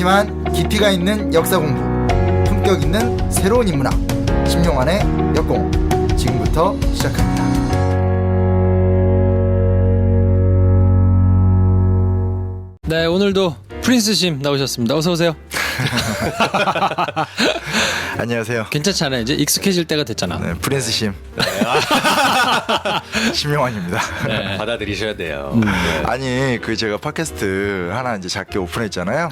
짧지만 깊이가 있는 역사 공부, 품격 있는 새로운 인문학, 심용환의 역공 지금부터 시작합니다. 네, 오늘도 프린스심 나오셨습니다. 어서 오세요. 안녕하세요. 괜찮지 않아요? 이제 익숙해질 때가 됐잖아. 네, 프린스 심 심용환입니다. 네. 받아들이셔야 돼요. 네. 아니 그 제가 팟캐스트 하나 이제 작게 오픈했잖아요.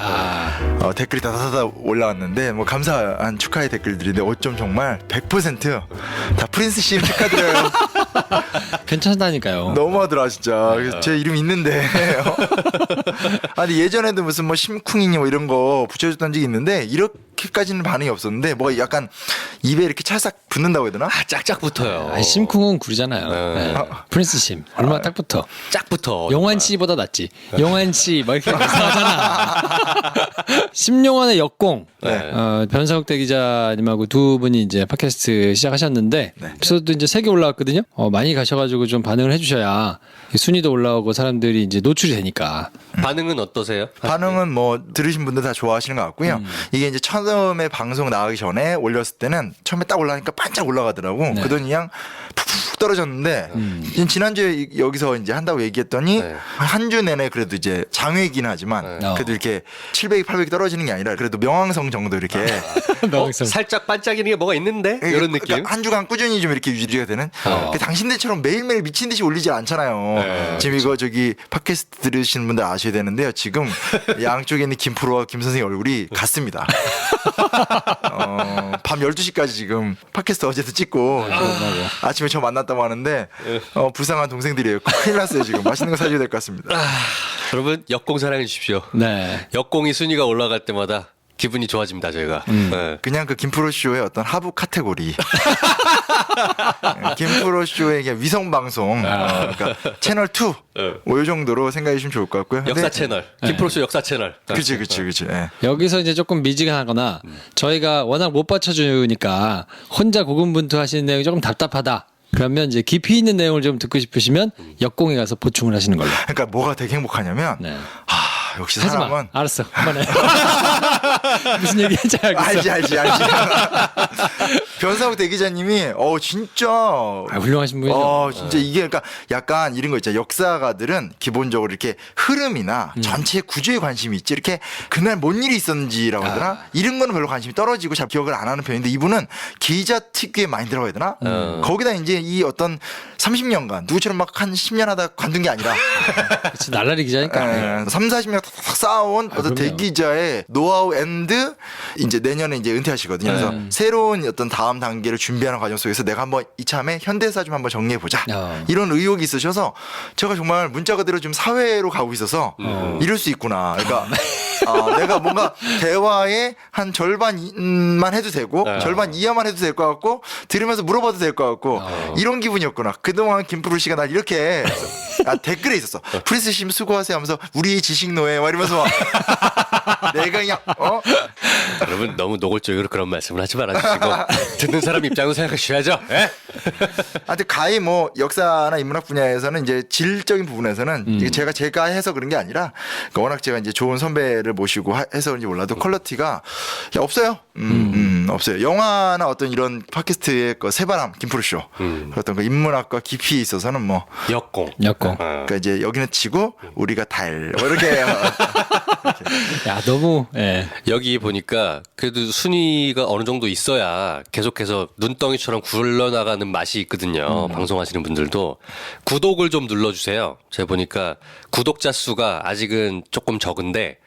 댓글이 다다다다 올라왔는데 뭐 감사한 축하의 댓글들인데 어쩜 정말 100%다 프린스 심 축하드려요. 괜찮다니까요. 너무하더라 진짜. 제 이름 있는데. 아니 예전에도 무슨 뭐 심쿵이니 뭐 이런 거 붙여줬던 적이 있는데 이렇게까지는 반응이 없었는데 뭐 약간 입에 이렇게 찰싹 붙는다고 해야 되나? 짝짝 붙어요. 아니, 심쿵은 구리잖아요. 네. 프린스심 얼마나 딱 붙어. 짝 붙어. 용환 씨보다 낫지. 용환 씨막 이렇게 이상하잖아. 심용환의 역공. 네. 변상욱 대기자님하고 두 분이 이제 팟캐스트 시작하셨는데 에피소드 이제 3개 올라왔거든요. 많이 가셔가지고 좀 반응을 해주셔야 순위도 올라오고 사람들이 이제 노출이 되니까. 반응은 어떠세요? 반응은 뭐 들으신 분들 다 좋아하시는 것 같고요. 이게 이제 처음에 방송 나가기 전에 올렸을 때는 처음에 딱 올라가니까 반짝 올라가더라고. 네. 그러더니 그냥 푹푹 떨어졌는데 지난주에 여기서 이제 한다고 얘기했더니 네. 한 주 내내 그래도 이제 장외이긴 하지만 네. 그래도 이렇게 700, 800 떨어지는 게 아니라 그래도 명왕성 정도 이렇게 살짝 반짝이는 게 뭐가 있는데? 이런 느낌? 그러니까 한 주간 꾸준히 좀 이렇게 유지가 되는. 당신들처럼 매일매일 미친 듯이 올리지 않잖아요. 네, 지금 이거 저기 팟캐스트 들으시는 분들 아셔야 되는데요. 지금 양쪽에 있는 김프로와 김 선생님 얼굴이 같습니다. 밤 12시까지 지금 팟캐스트 어제도 찍고 아침에 저 만났다고 하는데 불쌍한 동생들이에요. 큰일 났어요 지금. 맛있는 거 사줘야 될 것 같습니다. 여러분 역공 사랑해 주십시오. 네. 역공이 순위가 올라갈 때마다 기분이 좋아집니다 저희가. 네. 그냥 그 김프로 쇼의 어떤 하부 카테고리. 김프로 쇼의 그냥 위성 방송. 그러니까 채널 2. 뭐 이 정도로 생각해 주시면 좋을 것 같고요. 역사 근데- 채널. 김프로쇼 역사 채널. 그치. 예. 여기서 이제 조금 미지근하거나 저희가 워낙 못 받쳐주니까 혼자 고군분투하시는 내용이 조금 답답하다. 그러면 이제 깊이 있는 내용을 좀 듣고 싶으시면 역공에 가서 보충을 하시는 걸로. 그러니까 뭐가 되게 행복하냐면 네. 역시 하지 마. 사람은 알았어. 그만해. 무슨 얘기인지 알겠어. 알지. 변상욱 대기자님이 진짜 훌륭하신 분이죠. 진짜 이게 그러니까 약간 이런 거 있잖아요. 역사가들은 기본적으로 이렇게 흐름이나 전체 구조에 관심이 있지. 이렇게 그날 뭔 일이 있었는지라고 하더라. 이런 거는 별로 관심이 떨어지고 잘 기억을 안 하는 편인데 이분은 기자 특유의 마인드라고 해야 되나? 거기다 이제 이 어떤 30년간 누구처럼 막 한 10년 하다 관둔 게 아니라 그치, 날라리 기자니까. 3, 40년 탁 쌓아온 어떤 그럼요. 대기자의 노하우 앤드 이제 내년에 이제 은퇴하시거든요. 그래서 새로운 어떤 다음 단계를 준비하는 과정 속에서 내가 한번 이참에 현대사 좀 한번 정리해 보자. 이런 의욕이 있으셔서 제가 정말 문자 그대로 좀 사회로 가고 있어서 이럴 수 있구나. 그러니까 내가 뭔가 대화의 한 절반만 해도 되고 절반 이하만 해도 될 것 같고 들으면서 물어봐도 될 것 같고 이런 기분이었구나. 그동안 김프로 씨가 날 이렇게 댓글에 있었어. 프린스 심 수고하세요 하면서 우리 지식노예 막 이러면서 막 내가 그냥 여러분 너무 노골적으로 그런 말씀을 하지 말아주시고 듣는 사람 입장으로 생각하셔야죠. 예? 근데 가히 뭐 역사나 인문학 분야에서는 이제 질적인 부분에서는 이게 제가 해서 그런 게 아니라 그러니까 워낙 제가 이제 좋은 선배를 모시고 해서 그런지 몰라도 퀄리티가 없어요. 없어요. 영화나 어떤 이런 팟캐스트의 그 새바람 김프로 쇼 어떤 그 인문학과 깊이에 있어서는 뭐 역공. 역공. 그러니까 이제 여기는 치고 우리가 달 뭐 이렇게 야, 너무, 예. 여기 보니까 그래도 순위가 어느 정도 있어야 계속해서 눈덩이처럼 굴러나가는 맛이 있거든요. 방송하시는 분들도 구독을 좀 눌러주세요. 제가 보니까 구독자 수가 아직은 조금 적은데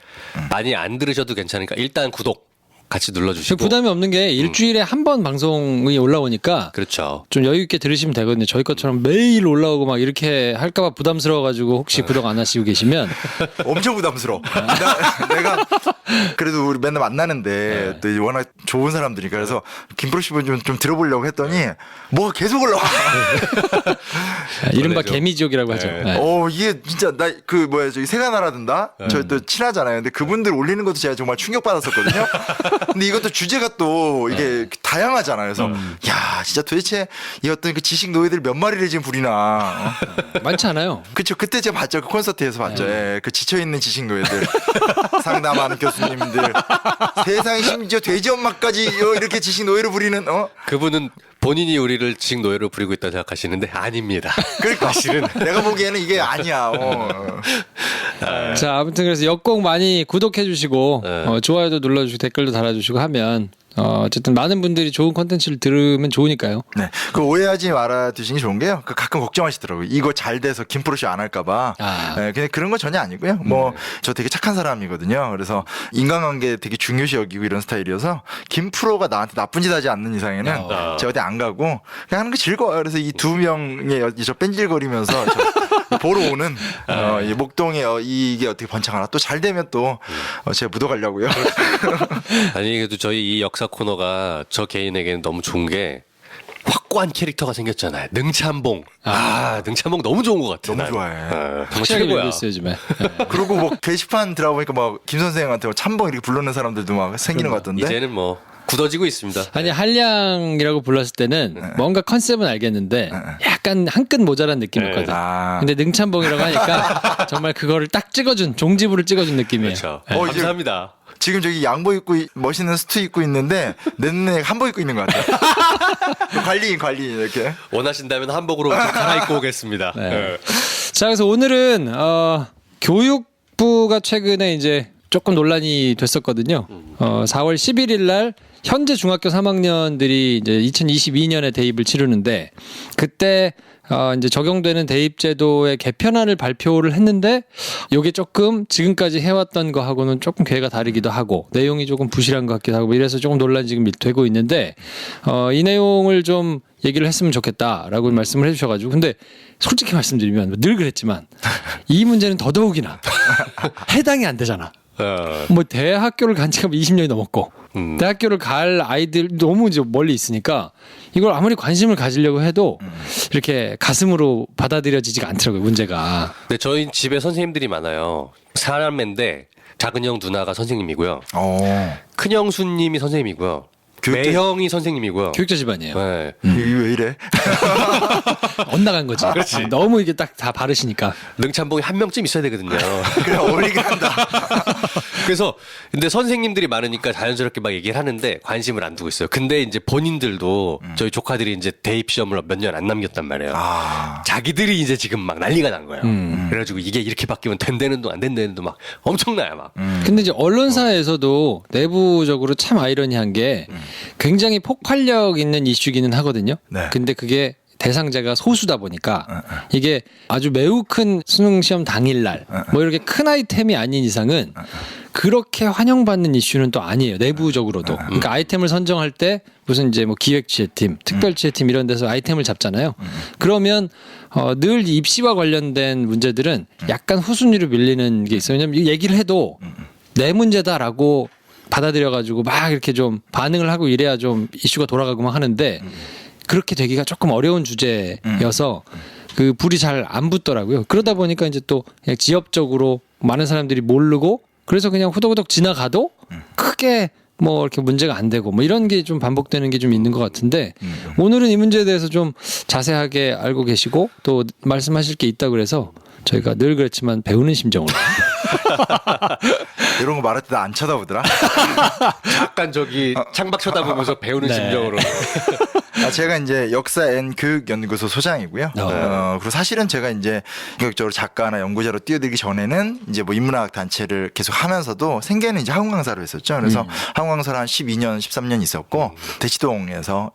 많이 안 들으셔도 괜찮으니까 일단 구독 같이 눌러주시고. 부담이 없는 게 일주일에 한 번 방송이 올라오니까 그렇죠. 좀 여유 있게 들으시면 되거든요. 저희 것처럼 매일 올라오고 막 이렇게 할까봐 부담스러워가지고 혹시 구독 안 하시고 계시면 엄청 부담스러워. 내가 그래도 우리 맨날 만나는데 또 이제 워낙 좋은 사람들이니까 그래서 김프로 씨분 좀 들어보려고 했더니 뭐가 계속 올라와. 이른바 원래죠. 개미지옥이라고 하죠. 네. 네. 이게 진짜 나 그 뭐야 저기 세가 나라든다. 저희 또 친하잖아요. 근데 그분들 올리는 것도 제가 정말 충격받았었거든요. 근데 이것도 주제가 또 이게 다양하잖아요. 그래서 야 진짜 도대체 이 어떤 그 지식 노예들 몇 마리를 지금 부리나. 많지 않아요. 그쵸. 그때 제가 봤죠. 그 콘서트에서 봤죠. 예, 그 지쳐있는 지식 노예들. 상담하는 교수님들. 세상에 심지어 돼지 엄마까지 이렇게 지식 노예를 부리는, 그분은 본인이 우리를 지식 노예로 부리고 있다고 생각하시는데 아닙니다. 그러니까 사실은 내가 보기에는 이게 아니야. 자, 아무튼 그래서 역곡 많이 구독해 주시고 좋아요도 눌러주시고 댓글도 달아주시고 하면 어쨌든 많은 분들이 좋은 콘텐츠를 들으면 좋으니까요. 네. 그 오해하지 말아 두시는 게 좋은 게요. 그 가끔 걱정하시더라고요. 이거 잘 돼서 김프로쇼 안 할까봐. 네, 근데 그런 거 전혀 아니고요. 뭐 저 되게 착한 사람이거든요. 그래서 인간관계 되게 중요시 여기고 이런 스타일이어서 김프로가 나한테 나쁜 짓 하지 않는 이상에는 제가 어디 안 가고 그냥 하는 게 즐거워요. 그래서 이 두 명의 저 뺀질거리면서 저 보러 오는 이 목동에 이게 어떻게 번창하나 또 잘 되면 또 제가 묻어가려고요. 아니 그래도 저희 이 역사 코너가 저 개인에게는 너무 좋은 게 확고한 캐릭터가 생겼잖아요. 능참봉. 능참봉 너무 좋은 것 같아. 너무 좋아해. 정말 확실하게 최고야. 밀고 있어요 요즘에. 그리고 뭐 게시판 들어보니까 막 김 선생한테 뭐 참봉 이렇게 부르는 사람들도 막 생기는 것 같던데. 이제는 뭐 굳어지고 있습니다. 아니 한량이라고 불렀을 때는 뭔가 컨셉은 알겠는데 약간 한 끗 모자란 느낌이었거든. 근데 능참봉이라고 하니까 정말 그거를 딱 찍어준 종지부를 찍어준 느낌이에요. 그렇죠. 이제 감사합니다. 지금 저기 양복 입고 멋있는 수트 입고 있는데 내 눈에 한복 입고 있는 것 같아요. 관리 이렇게. 원하신다면 한복으로 좀 갈아입고 오겠습니다. 네. 자, 그래서 오늘은 교육부가 최근에 이제 조금 논란이 됐었거든요. 4월 11일 날 현재 중학교 3학년들이 이제 2022년에 대입을 치르는데 그때 이제 적용되는 대입제도의 개편안을 발표를 했는데 이게 조금 지금까지 해왔던 거하고는 조금 궤가 다르기도 하고 내용이 조금 부실한 것 같기도 하고 이래서 조금 논란이 지금 되고 있는데 이 내용을 좀 얘기를 했으면 좋겠다라고 말씀을 해주셔가지고 근데 솔직히 말씀드리면 늘 그랬지만 이 문제는 더더욱이나 해당이 안 되잖아. 뭐 대학교를 간 지가 20년이 넘었고 대학교를 갈 아이들 너무 이제 멀리 있으니까 이걸 아무리 관심을 가지려고 해도 이렇게 가슴으로 받아들여지지가 않더라고요 문제가. 근데 저희 집에 선생님들이 많아요. 사남매인데 작은 형 누나가 선생님이고요. 큰 형수님이 선생님이고요. 매형이 선생님이고요. 교육자 집안이에요. 네. 이게 왜 이래? 엇나간 거지. 그렇지. 너무 이게 딱 다 바르시니까. 능참봉이 한 명쯤 있어야 되거든요. 그래 어울리긴 한다. 그래서 근데 선생님들이 많으니까 자연스럽게 막 얘기를 하는데 관심을 안 두고 있어요. 근데 이제 본인들도 저희 조카들이 이제 대입 시험을 몇 년 안 남겼단 말이에요. 자기들이 이제 지금 막 난리가 난 거예요. 그래가지고 이게 이렇게 바뀌면 된다는 도 안 된다는 도 막 엄청나요 막. 근데 이제 언론사에서도 내부적으로 참 아이러니한 게 굉장히 폭발력 있는 이슈기는 하거든요. 네. 근데 그게 대상자가 소수다 보니까 이게 아주 매우 큰 수능 시험 당일날 뭐 이렇게 큰 아이템이 아닌 이상은 그렇게 환영받는 이슈는 또 아니에요. 내부적으로도. 그러니까 아이템을 선정할 때 무슨 이제 뭐 기획지혜팀, 특별지혜팀 이런 데서 아이템을 잡잖아요. 그러면 늘 입시와 관련된 문제들은 약간 후순위로 밀리는 게 있어요. 왜냐면 얘기를 해도 내 문제다라고 받아들여가지고 막 이렇게 좀 반응을 하고 이래야 좀 이슈가 돌아가고 막 하는데 그렇게 되기가 조금 어려운 주제여서 그 불이 잘 안 붙더라고요. 그러다 보니까 이제 또 그냥 지역적으로 많은 사람들이 모르고 그래서 그냥 후덕후덕 지나가도 크게 뭐 이렇게 문제가 안 되고 뭐 이런 게 좀 반복되는 게 좀 있는 것 같은데 오늘은 이 문제에 대해서 좀 자세하게 알고 계시고 또 말씀하실 게 있다고 그래서 저희가 늘 그랬지만 배우는 심정으로 이런 거 말할 때 나 안 쳐다보더라. 약간 저기 창밖 쳐다보면서 배우는 네. 심정으로. 제가 이제 역사 N 교육연구소 소장이고요. 그리고 사실은 제가 이제 본격적으로 작가나 연구자로 뛰어들기 전에는 이제 뭐 인문학 단체를 계속 하면서도 생계는 이제 학원 강사로 했었죠. 그래서 학원 강사를 한 12년, 13년 있었고 대치동에서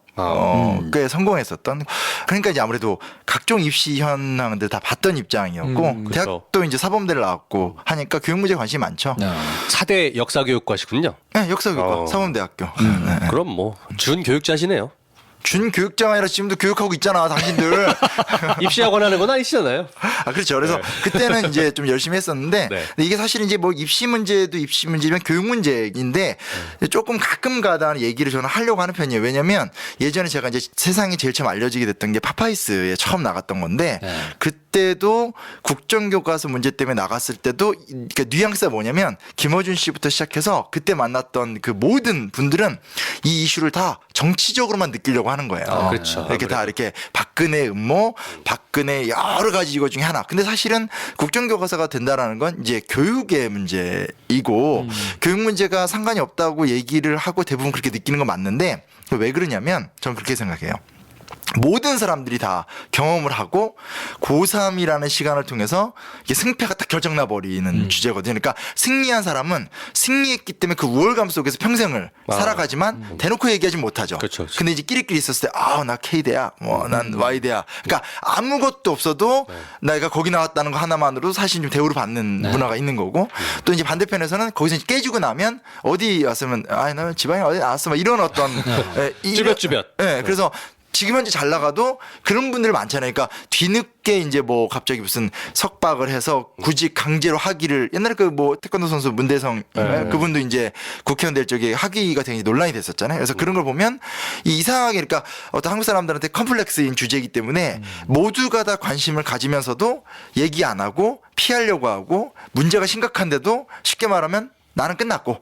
꽤 성공했었던. 그러니까 이제 아무래도 각종 입시 현황들 다 봤던 입장이었고 대학도 이제 사범대를 나왔고 하니까 교육 문제에 관심이 많죠. 4대 역사교육과시군요. 네, 역사교육과 사범대학교. 네. 그럼 뭐 준 교육자시네요. 준 교육자가 아니라 지금도 교육하고 있잖아, 당신들. 입시학원 하는 건 아니시잖아요. 그렇죠. 그래서 그때는 이제 좀 열심히 했었는데 네. 근데 이게 사실 이제 뭐 입시 문제도 입시 문제면 교육 문제인데 조금 가끔 가다 얘기를 저는 하려고 하는 편이에요. 왜냐면 예전에 제가 이제 세상에 제일 처음 알려지게 됐던 게 파파이스에 처음 나갔던 건데 그때 그때도 국정교과서 문제 때문에 나갔을 때도 그러니까 뉘앙스가 뭐냐면 김어준 씨부터 시작해서 그때 만났던 그 모든 분들은 이 이슈를 다 정치적으로만 느끼려고 하는 거예요. 그렇죠. 이렇게 다 이렇게 박근혜 음모, 박근혜 여러 가지 이거 중에 하나. 근데 사실은 국정교과서가 된다라는 건 이제 교육의 문제이고 교육 문제가 상관이 없다고 얘기를 하고 대부분 그렇게 느끼는 건 맞는데 왜 그러냐면 저는 그렇게 생각해요. 모든 사람들이 다 경험을 하고 고3이라는 시간을 통해서 이게 승패가 딱 결정나 버리는 주제거든요. 그러니까 승리한 사람은 승리했기 때문에 그 우월감 속에서 평생을 살아가지만 대놓고 얘기하지 못하죠. 그렇죠, 그렇죠. 근데 이제 끼리끼리 있었을 때 나 K대야, 난 Y대야. 그러니까 아무것도 없어도 내가 거기 나왔다는 거 하나만으로도 사실 좀 대우를 받는 문화가 있는 거고 또 이제 반대편에서는 거기서 깨지고 나면 어디 왔으면 나 지방에 어디 나왔어 막 이런 어떤 쭈뼛쭈뼛. 네, 그래서 지금 현재 잘 나가도 그런 분들 많잖아요. 그러니까 뒤늦게 이제 뭐 갑자기 무슨 석박을 해서 굳이 강제로 학위를 옛날에 그 뭐 태권도 선수 문대성 그분도 이제 국회의원 될 적에 학위가 굉장히 논란이 됐었잖아요. 그래서 그런 걸 보면 이상하게 그러니까 어떤 한국 사람들한테 컴플렉스인 주제이기 때문에 모두가 다 관심을 가지면서도 얘기 안 하고 피하려고 하고 문제가 심각한데도 쉽게 말하면 나는 끝났고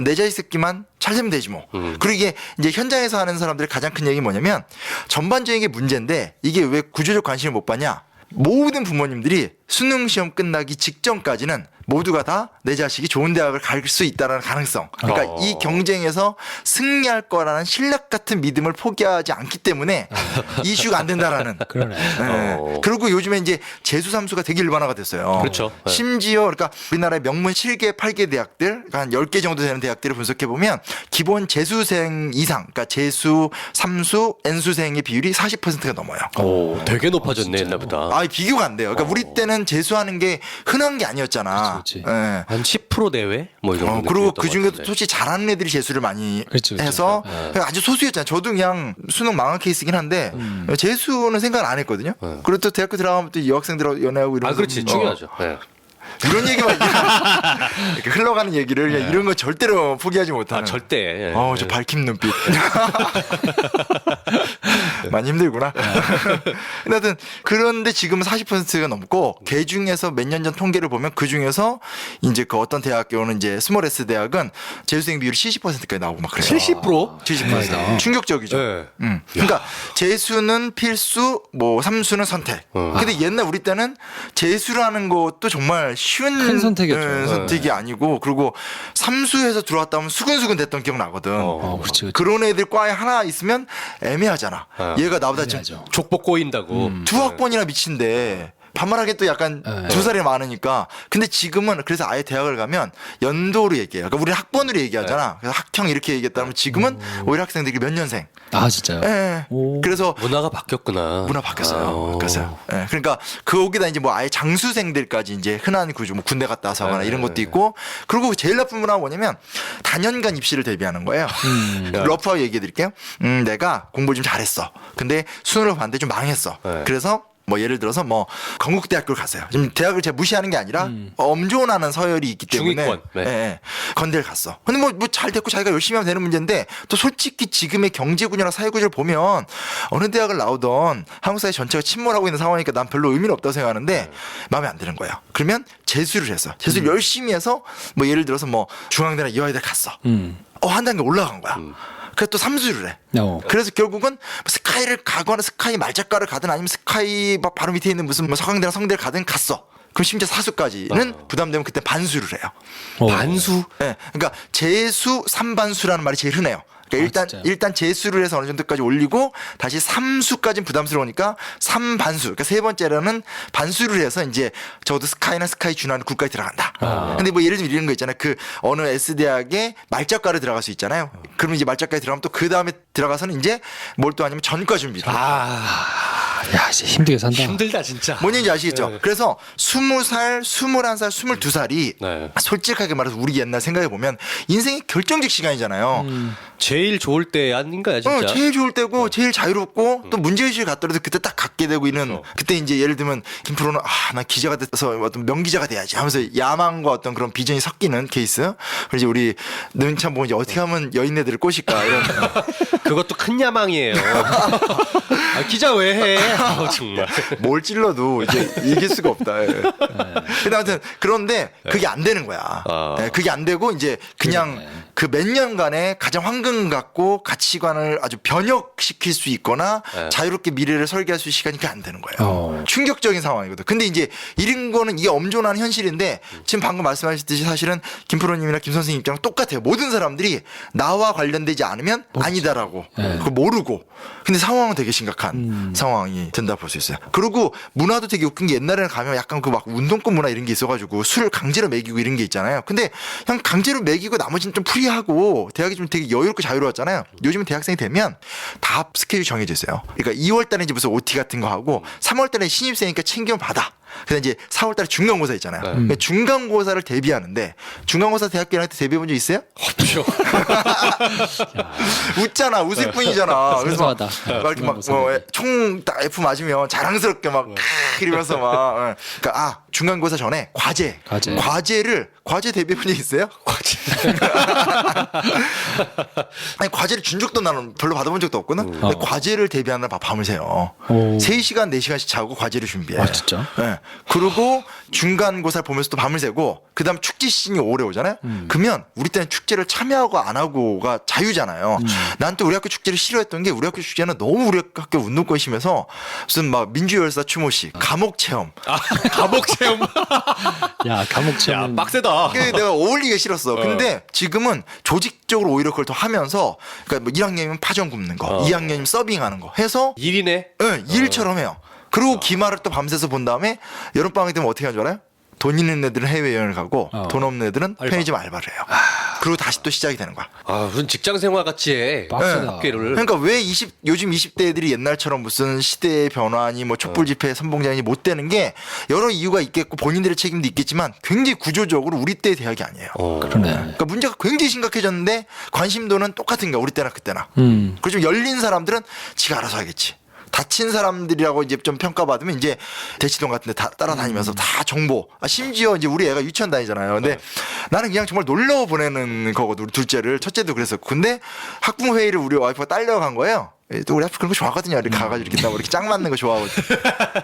내 자식 새끼만 잘 되면 되지 뭐. 그리고 이게 이제 현장에서 하는 사람들의 가장 큰 얘기 뭐냐면 전반적인 게 문제인데 이게 왜 구조적 관심을 못 받냐. 모든 부모님들이 수능 시험 끝나기 직전까지는 모두가 다 내 자식이 좋은 대학을 갈 수 있다라는 가능성. 그러니까 이 경쟁에서 승리할 거라는 신락 같은 믿음을 포기하지 않기 때문에 이슈가 안 된다라는. 그러네. 네. 그리고 요즘에 이제 재수 삼수가 되게 일반화가 됐어요. 그렇죠. 네. 심지어 그러니까 우리나라의 명문 7개, 8개 대학들 한 10개 정도 되는 대학들을 분석해 보면 기본 재수생 이상, 그러니까 재수, 삼수, N수생의 비율이 40%가 넘어요. 오, 되게 높아졌네 옛날보다. 비교가 안 돼요. 그러니까 우리 때는 재수하는 게 흔한 게 아니었잖아. 그치. 예. 한 10% 내외 뭐 이런. 그리고 느낌이었던 그 것 중에도 같은데. 솔직히 잘하는 애들이 재수를 많이 그렇죠, 그렇죠. 해서 아주 소수였잖아요. 저도 그냥 수능 망한 케이스긴 한데 재수는 생각 안 했거든요. 그리고 또 대학교 들어가면 또 여학생들하고 연애하고 이런. 그렇지 중요하죠. 네. 이런 얘기만 이렇게 흘러가는 얘기를 그냥 이런 거 절대로 포기하지 못하는. 절대. 저 밝힌 눈빛. 많이 힘들구나. 근데 하여튼 그런데 지금은 40%가 넘고 그 중에서 몇 년 전 통계를 보면 그 중에서 이제 그 어떤 대학교는 이제 스몰 S 대학은 재수생 비율이 70%까지 나오고 막 그래요. 70%? 70%. 충격적이죠. 네. 그러니까 재수는 필수, 뭐 삼수는 선택. 근데 옛날 우리 때는 재수라는 것도 정말 쉬운 큰 선택이었죠. 선택이 아니고 그리고 삼수에서 들어왔다 하면 수근수근 됐던 기억 나거든. 그렇지. 그런 애들 과에 하나 있으면 애매하잖아. 얘가 나보다 좀 애매하죠. 족보 꼬인다고. 두 학번이나 미친데 반말하게 또 약간 두 살이 많으니까. 근데 지금은 그래서 아예 대학을 가면 연도로 얘기해요. 그러니까 우리는 학번으로 얘기하잖아. 그래서 학형 이렇게 얘기했다면 지금은 오히려 학생들이 몇 년생. 진짜요? 예. 오. 그래서 문화가 바뀌었구나. 문화 바뀌었어요. 바뀌었어요. 예. 그러니까 거기다 이제 뭐 아예 장수생들까지 이제 흔한 구조, 뭐 군대 갔다 와서 하거나 이런 것도 있고. 그리고 제일 나쁜 문화가 뭐냐면 단연간 입시를 대비하는 거예요. 러프하게 얘기해 드릴게요. 내가 공부 좀 잘했어. 근데 수능을 봤는데 좀 망했어. 그래서 뭐 예를 들어서 뭐 건국대학교를 갔어요. 지금 대학을 제가 무시하는 게 아니라 엄존하는 서열이 있기 때문에 중위권. 네. 예. 건대를 갔어. 근데 뭐 잘 됐고 자기가 열심히 하면 되는 문제인데 또 솔직히 지금의 경제 구조나 사회 구조를 보면 어느 대학을 나오던 한국 사회 전체가 침몰하고 있는 상황이니까 난 별로 의미는 없다고 생각하는데 마음에 안 드는 거예요. 그러면 재수를 했어. 재수를 열심히 해서 뭐 예를 들어서 뭐 중앙대나 이화여대 갔어. 한 단계 올라간 거야. 그래서 또 삼수를 해. 그래서 결국은 스카이를 가거나 스카이 말작가를 가든 아니면 스카이 막 바로 밑에 있는 무슨 뭐 서강대나 성대를 가든 갔어. 그럼 심지어 사수까지는 부담되면 그때 반수를 해요. 반수? 네. 그러니까 재수 3반수라는 말이 제일 흔해요. 그러니까 진짜요? 일단 재수를 해서 어느 정도까지 올리고 다시 삼수까지는 부담스러우니까 3반수. 그러니까 세 번째로는 반수를 해서 이제 적어도 스카이나 스카이 준하는 국가에 들어간다. 근데 뭐 예를 들면 이런 거 있잖아요. 그 어느 S 대학에 말작가를 들어갈 수 있잖아요. 그러면 이제 말작가에 들어가면 또 그 다음에 들어가서는 이제 뭘 또 아니면 전과 준비를. 야, 진짜 힘들게 산다. 힘들다 진짜. 뭔 얘기인지 아시겠죠? 그래서 20살, 21살, 22살이 네. 솔직하게 말해서 우리 옛날 생각해 보면 인생의 결정적 시간이잖아요. 제일 좋을 때 아닌가요 진짜? 제일 좋을 때고 제일 자유롭고 또 문제의식을 갖더라도 그때 딱 갖게 되고 있는 그때 이제 예를 들면 김프로는 나 기자가 돼서 어떤 명기자가 돼야지 하면서 야망과 어떤 그런 비전이 섞이는 케이스. 그래서 이제 우리 능참 보면 이제 어떻게 하면 여인네들을 꼬실까 이런. 그것도 큰 야망이에요. 기자 왜 해? 정말. 뭘 찔러도 이제 이길 수가 없다. 예. 근데 아무튼 그런데 그게 안 되는 거야. 예, 그게 안 되고 이제 그냥 그 몇 년간의 가장 황금 같고 가치관을 아주 변혁시킬 수 있거나 자유롭게 미래를 설계할 수 있는 시간이 그게 안 되는 거예요. 충격적인 상황이거든. 근데 이제 이런 거는 이게 엄존한 현실인데 지금 방금 말씀하셨듯이 사실은 김프로님이나 김 선생님 입장은 똑같아요. 모든 사람들이 나와 관련되지 않으면 아니다라고 그걸 모르고 근데 상황은 되게 심각한 상황이 된다 볼 수 있어요. 그리고 문화도 되게 웃긴 게 옛날에는 가면 약간 그 막 운동권 문화 이런 게 있어가지고 술을 강제로 먹이고 이런 게 있잖아요. 근데 그냥 강제로 먹이고 나머지는 좀 프리하고 대학이 좀 되게 여유롭고 자유로웠잖아요. 요즘은 대학생이 되면 다 스케줄이 정해져 있어요. 그러니까 2월 달에 이제 무슨 OT 같은 거 하고 3월 달에 신입생이니까 챙기면 받아. 근데 이제 4월 달에 중간고사 있잖아요. 그러니까 중간고사를 대비하는데 중간고사 대학교 할 때 대비해 본 적 있어요? 없죠. 웃잖아. 웃을 뿐이잖아. 그래서 막, 생소하다. 막 이렇게 막총 딱 F 맞으면 자랑스럽게 막 이러면서 막 그러니까 중간고사 전에 과제 대비해 본 적 있어요? 과제. 아니 과제를 준 적도 나는 별로 받아본 적도 없거든. 근데 과제를 대비하느라 밤을 새요. 3시간 4시간씩 자고 과제를 준비해. 아 진짜? 네. 그리고 중간고사를 보면서 또 밤을 새고 그다음 축제 시즌이 오래 오잖아요. 그러면 우리 때는 축제를 참여하고 안 하고가 자유잖아요. 난 또 우리 학교 축제를 싫어했던 게 우리 학교 축제는 너무 우리 학교 운동권이 심해서 무슨 막 민주열사 추모식, 감옥 체험. 감옥 체험. 야 감옥 야, 체험. 빡세다. 그게 내가 어울리기 싫었어. 근데 지금은 조직적으로 오히려 그걸 더 하면서 그러니까 뭐 1학년이면 파전 굽는 거, 2학년이면 서빙하는 거 해서 일이네. 네, 일처럼 해요. 그리고 기말을 또 밤새서 본 다음에 여름방학이 되면 어떻게 하는 줄 알아요? 돈 있는 애들은 해외여행을 가고 돈 없는 애들은 편의점 알바를 해요. 그리고 다시 또 시작이 되는 거야. 아, 무슨 직장 생활 같이 해. 빡세다. 학교를. 그러니까 왜 요즘 20대 애들이 옛날처럼 무슨 시대의 변화니 뭐 촛불 집회 선봉장이 못 되는 게 여러 이유가 있겠고 본인들의 책임도 있겠지만 굉장히 구조적으로 우리 때의 대학이 아니에요. 그러네. 그러니까 문제가 굉장히 심각해졌는데 관심도는 똑같은 거야. 우리 때나 그때나. 그리고 좀 열린 사람들은 지가 알아서 하겠지. 다친 사람들이라고 이제 좀 평가받으면 이제 대치동 같은 데 다 따라다니면서 다 정보. 심지어 이제 우리 애가 유치원 다니잖아요. 근데 나는 그냥 정말 놀러 보내는 거거든. 우리 둘째를. 첫째도 그랬었고. 근데 학부모 회의를 우리 와이프가 딸려간 거예요. 또 우리 와이프 그런 거 좋아하거든요. 이렇게 가가지고 이렇게 나고 이렇게 짝 맞는 거 좋아하거든.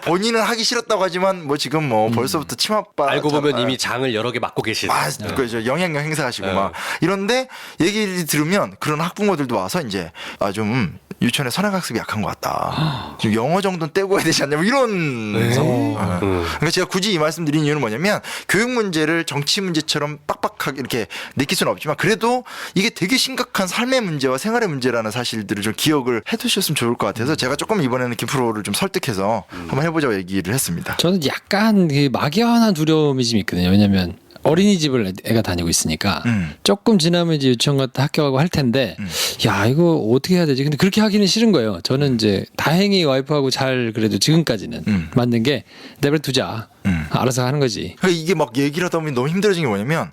본인은 하기 싫었다고 하지만 뭐 지금 뭐 벌써부터 치맛바. 알고 보면 이미 장을 여러 개 맡고 계시네. 그죠. 영향력 행사하시고 막 이런데 얘기를 들으면 그런 학부모들도 와서 이제 좀 유치원에 선행학습이 약한 것 같다. 좀 영어 정도는 떼고 해야 되지 않냐. 뭐 이런 상황. 그러니까 제가 굳이 이 말씀 드린 이유는 뭐냐면 교육 문제를 정치 문제처럼 빡빡하게 이렇게 느낄 수는 없지만 그래도 이게 되게 심각한 삶의 문제와 생활의 문제라는 사실들을 좀 기억을 해두셨으면 좋을 것 같아서 제가 조금 이번에는 김프로를 좀 설득해서 한번 해보자고 얘기를 했습니다. 저는 약간 그 막연한 두려움이 좀 있거든요. 왜냐면 어린이집을 애가 다니고 있으니까 조금 지나면 이제 유치원 갔다 학교 가고 할 텐데 야 이거 어떻게 해야 되지? 근데 그렇게 하기는 싫은 거예요. 저는 이제 다행히 와이프하고 잘 그래도 지금까지는 맞는 게 내버려두자. 알아서 하는 거지. 그러니까 이게 막 얘기를 하다 보면 너무 힘들어진 게 뭐냐면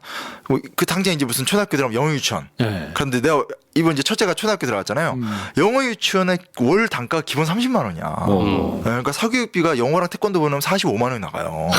그 당장 이제 무슨 초등학교 들어가면 영어 유치원. 네. 그런데 내가 이번 이제 첫째가 초등학교 들어갔잖아요. 영어 유치원의 월 단가가 기본 30만 원이야. 그러니까 사교육비가 영어랑 태권도 보면 45만 원이 나가요.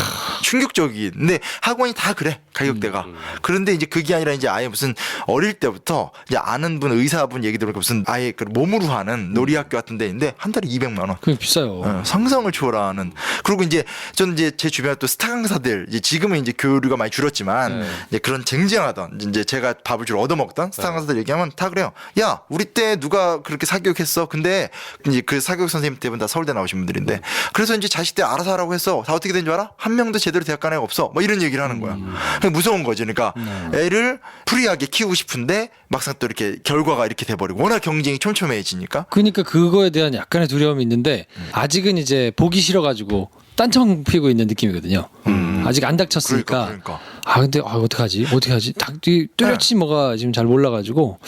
충격적인. 근데 학원이 다 그래 가격대가. 그런데 이제 그게 아니라 이제 아예 무슨 어릴 때부터 이제 아는 분 의사분 얘기 들으니까 무슨 아예 그 몸으로 하는 놀이학교 같은 데인데 한 달에 200만 원. 그게 비싸요. 상상을 초월하는. 그리고 이제 저는 이제 제 주변에 또 스타 강사들 이제 지금은 이제 교류가 많이 줄었지만 이제 그런 쟁쟁하던 이제 제가 밥을 주로 얻어먹던 스타 강사들 얘기하면 다 그래요. 야 우리 때 누가 그렇게 사교육했어? 근데 이제 그 사교육 선생님 때문에 다 서울대 나오신 분들인데 그래서 이제 자식 때 알아서 하라고 해서 다 어떻게 된 줄 알아? 한 명도 제대로 대학 간 애가 없어. 뭐 이런 얘기를 하는 거야. 그러니까 무서운 거지. 그러니까 애를 프리하게 키우고 싶은데 막상 또 이렇게 결과가 이렇게 돼버리고 워낙 경쟁이 촘촘해지니까. 그러니까 그거에 대한 약간의 두려움이 있는데 아직은 이제 보기 싫어가지고 딴청 피고 있는 느낌이거든요. 아직 안 닥쳤으니까. 그러니까. 아 근데 어떡하지? 뚜렷이 뭐가 지금 잘 몰라가지고.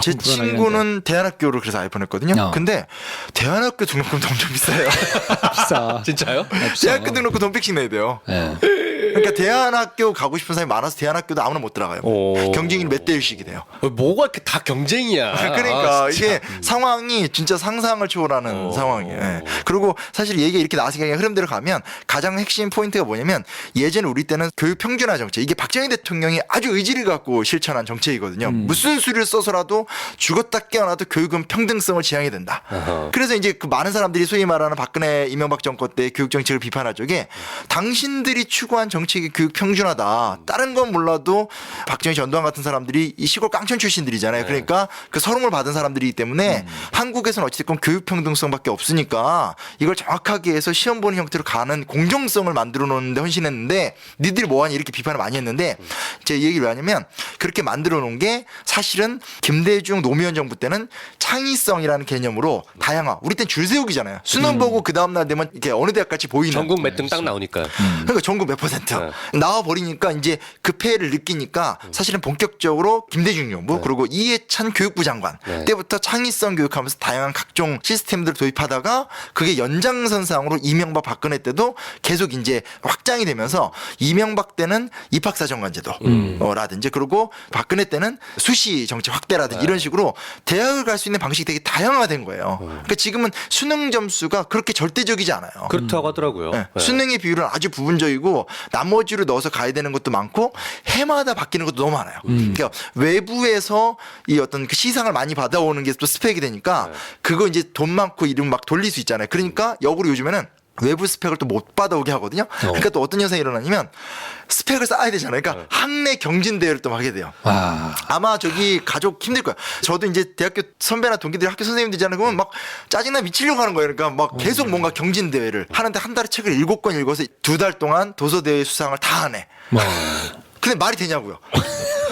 제 친구는 대안학교를 그래서 아예 보냈거든요. 근데 대안학교 등록금도 엄청 비싸요. 비싸. 진짜요? 비싸. 대학교 등록금 돈 백씩 내야 돼요. 네. 그러니까 대안학교 가고 싶은 사람이 많아서 대안학교도 아무나 못 들어가요. 오. 경쟁률이 몇 대 1씩이 돼요. 뭐가 이렇게 다 경쟁이야. 그러니까 아, 진짜. 이게 상황이 진짜 상상을 초월하는 오. 상황이에요. 예. 그리고 사실 얘기가 이렇게 나와서 그냥 흐름대로 가면 가장 핵심 포인트가 뭐냐면 예전에 우리 때는 교육 평준화 정책, 이게 박정희 대통령이 아주 의지를 갖고 실천한 정책이거든요. 무슨 수를 써서라도 죽었다 깨어나도 교육은 평등성을 지향해야 된다. 어허. 그래서 이제 그 많은 사람들이 소위 말하는 박근혜 이명박 정권 때 교육 정책을 비판하죠. 게 당신들이 추구한 정책이 교육 평준화다. 다른 건 몰라도 박정희 전두환 같은 사람들이 이 시골 깡촌 출신들이잖아요. 그러니까 그 서름을 받은 사람들이기 때문에 한국에서는 어찌됐건 교육 평등성밖에 없으니까 이걸 정확하게 해서 시험 보는 형태로 가는 공정성을 만들어 놓는데 헌신했는데 니들이 뭐하니 이렇게 비판을 많이 했는데 제가 이 얘기를 왜 하냐면 그렇게 만들어 놓은 게 사실은 김대중 노무현 정부 때는 창의성이라는 개념으로 다양화. 우리 땐 줄 세우기잖아요. 수능 보고 그 다음날 되면 이렇게 어느 대학 같이 보이는. 전국 몇 등 딱 나오니까. 그러니까 전국 몇 퍼센트 나와 버리니까 이제 그 폐해를 느끼니까 사실은 본격적으로 김대중 정부 그리고 이해찬 교육부 장관 네. 때부터 창의성 교육하면서 다양한 각종 시스템들을 도입하다가 그게 연장선상으로 이명박 박근혜 때도 계속 이제 확장이 되면서 이명박 때는 입학사정관제도라든지 그리고 박근혜 때는 수시 정책 확대라든지 이런 식으로 대학을 갈 수 있는 방식이 되게 다양화된 거예요. 그러니까 지금은 수능 점수가 그렇게 절대적이지 않아요. 그렇다고 하더라고요. 네. 네. 수능의 비율은 아주 부분적이고 나머지로 넣어서 가야 되는 것도 많고 해마다 바뀌는 것도 너무 많아요. 그러니까 외부에서 이 어떤 그 시상을 많이 받아오는 게 또 스펙이 되니까 그거 이제 돈 많고 이름 막 돌릴 수 있잖아요. 그러니까 역으로 요즘에는 외부 스펙을 또 못 받아오게 하거든요. 그러니까 또 어떤 현상이 일어나냐면 스펙을 쌓아야 되잖아요. 그러니까 학내 경진 대회를 또 하게 돼요. 와. 아마 저기 가족 힘들 거야. 저도 이제 대학교 선배나 동기들이 학교 선생님들이잖아요. 그러면 막 짜증나 미치려고 하는 거예요. 그러니까 막 계속 뭔가 경진 대회를 하는데 한 달에 책을 7권 읽어서 2달 동안 도서 대회 수상을 다 하네. 와. 근데 말이 되냐고요.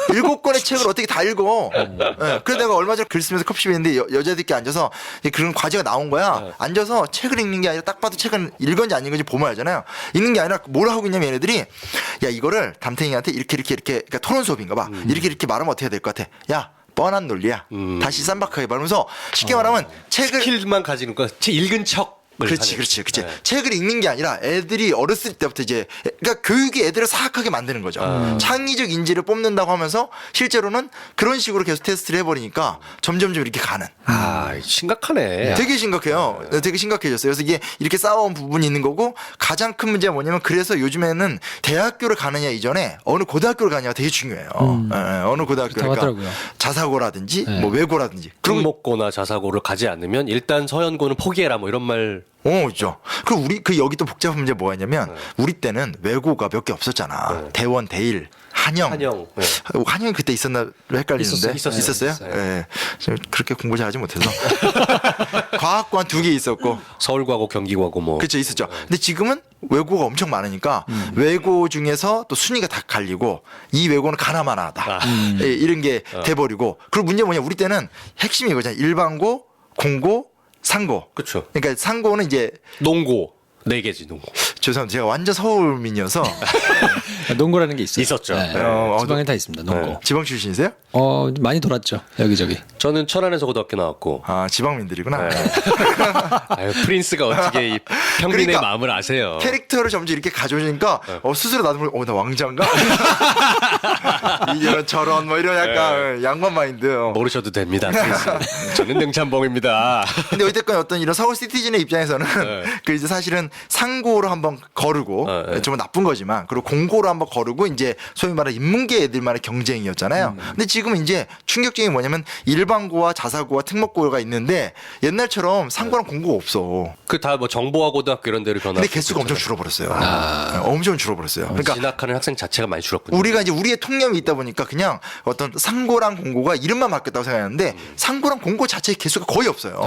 7권의 책을 어떻게 다 읽어. 예. 그래서 내가 얼마 전에 글 쓰면서 커피숍에 있는데 여자들끼리 앉아서 그런 과제가 나온 거야. 앉아서 책을 읽는 게 아니라 딱 봐도 책은 읽은지 안 읽은지 보면 알잖아요. 읽는 게 아니라 뭘 하고 있냐면 얘네들이 야 이거를 담탱이한테 이렇게 그러니까 토론 수업인가 봐. 이렇게 말하면 어떻게 해야 될 것 같아. 야 뻔한 논리야. 다시 쌈박하게 말하면서 쉽게 말하면 책을 스킬만 가지는 거, 읽은 척. 그렇지. 책을 읽는 게 아니라 애들이 어렸을 때부터 이제 그러니까 교육이 애들을 사악하게 만드는 거죠. 창의적 인재를 뽑는다고 하면서 실제로는 그런 식으로 계속 테스트를 해버리니까 점점점 이렇게 가는. 아, 심각하네. 되게 심각해요. 되게 심각해졌어요. 그래서 이게 이렇게 싸워온 부분이 있는 거고 가장 큰 문제가 뭐냐면 그래서 요즘에는 대학교를 가느냐 이전에 어느 고등학교를 가느냐가 되게 중요해요. 어느 고등학교 그렇다고 하더라고요. 자사고라든지 뭐 외고라든지 그리고 특목고나 자사고를 가지 않으면 일단 서연고는 포기해라 뭐 이런 말. 있죠. 그리고 우리 여기 또 복잡한 문제 뭐가 있냐면 우리 때는 외고가 몇 개 없었잖아. 대원, 대일, 한영. 한영이 그때 있었나 헷갈리는데 있었어요. 예. 네. 그렇게 공부 잘하지 못해서 과학고 한 2개 있었고 서울과고 경기과고 뭐. 그렇죠 있었죠. 근데 지금은 외고가 엄청 많으니까 외고 중에서 또 순위가 다 갈리고 이 외고는 가나마나하다. 예, 이런 게 돼버리고 그리고 문제 뭐냐 우리 때는 핵심이 이거잖아요. 일반고, 공고, 상고. 그렇죠. 그러니까 상고는 이제 농고 4개지 농고. 죄송합니다. 제가 완전 서울민이어서 농고라는 게 있어요. 있었죠. 네. 네. 지방에 다 있습니다. 농고. 지방 출신이세요? 많이 돌았죠. 여기저기. 저는 천안에서 고등학교 나왔고. 아 지방민들이구나. 아유, 프린스가 어떻게 이 평민의 그러니까 마음을 아세요? 캐릭터를 점점 이렇게 가져오니까 스스로 나도 모르게 나 왕자인가? 이런 저런 뭐 이런 약간 양반 마인드. 모르셔도 됩니다. 프린스. 저는 능참봉입니다. 근데 어쨌건 어떤 이런 서울 시티즌의 입장에서는 그 이제 사실은 상고로 한번 거르고 정말 나쁜 거지만 그리고 공고로 한번 거르고 이제 소위 말하는 인문계 애들만의 경쟁이었잖아요. 근데 지금은 이제 충격적인 게 뭐냐면 일반고와 자사고와 특목고가 있는데 옛날처럼 상고랑 공고가 없어. 그 다 뭐 정보화 고등학교 이런 데로 변화. 근데 개수가 엄청 줄어버렸어요. 엄청 줄어버렸어요. 그러니까 진학하는 학생 자체가 많이 줄었군요. 우리가 이제 우리의 통념이 있다 보니까 그냥 어떤 상고랑 공고가 이름만 바뀌었다고 생각하는데 상고랑 공고 자체의 개수가 거의 없어요.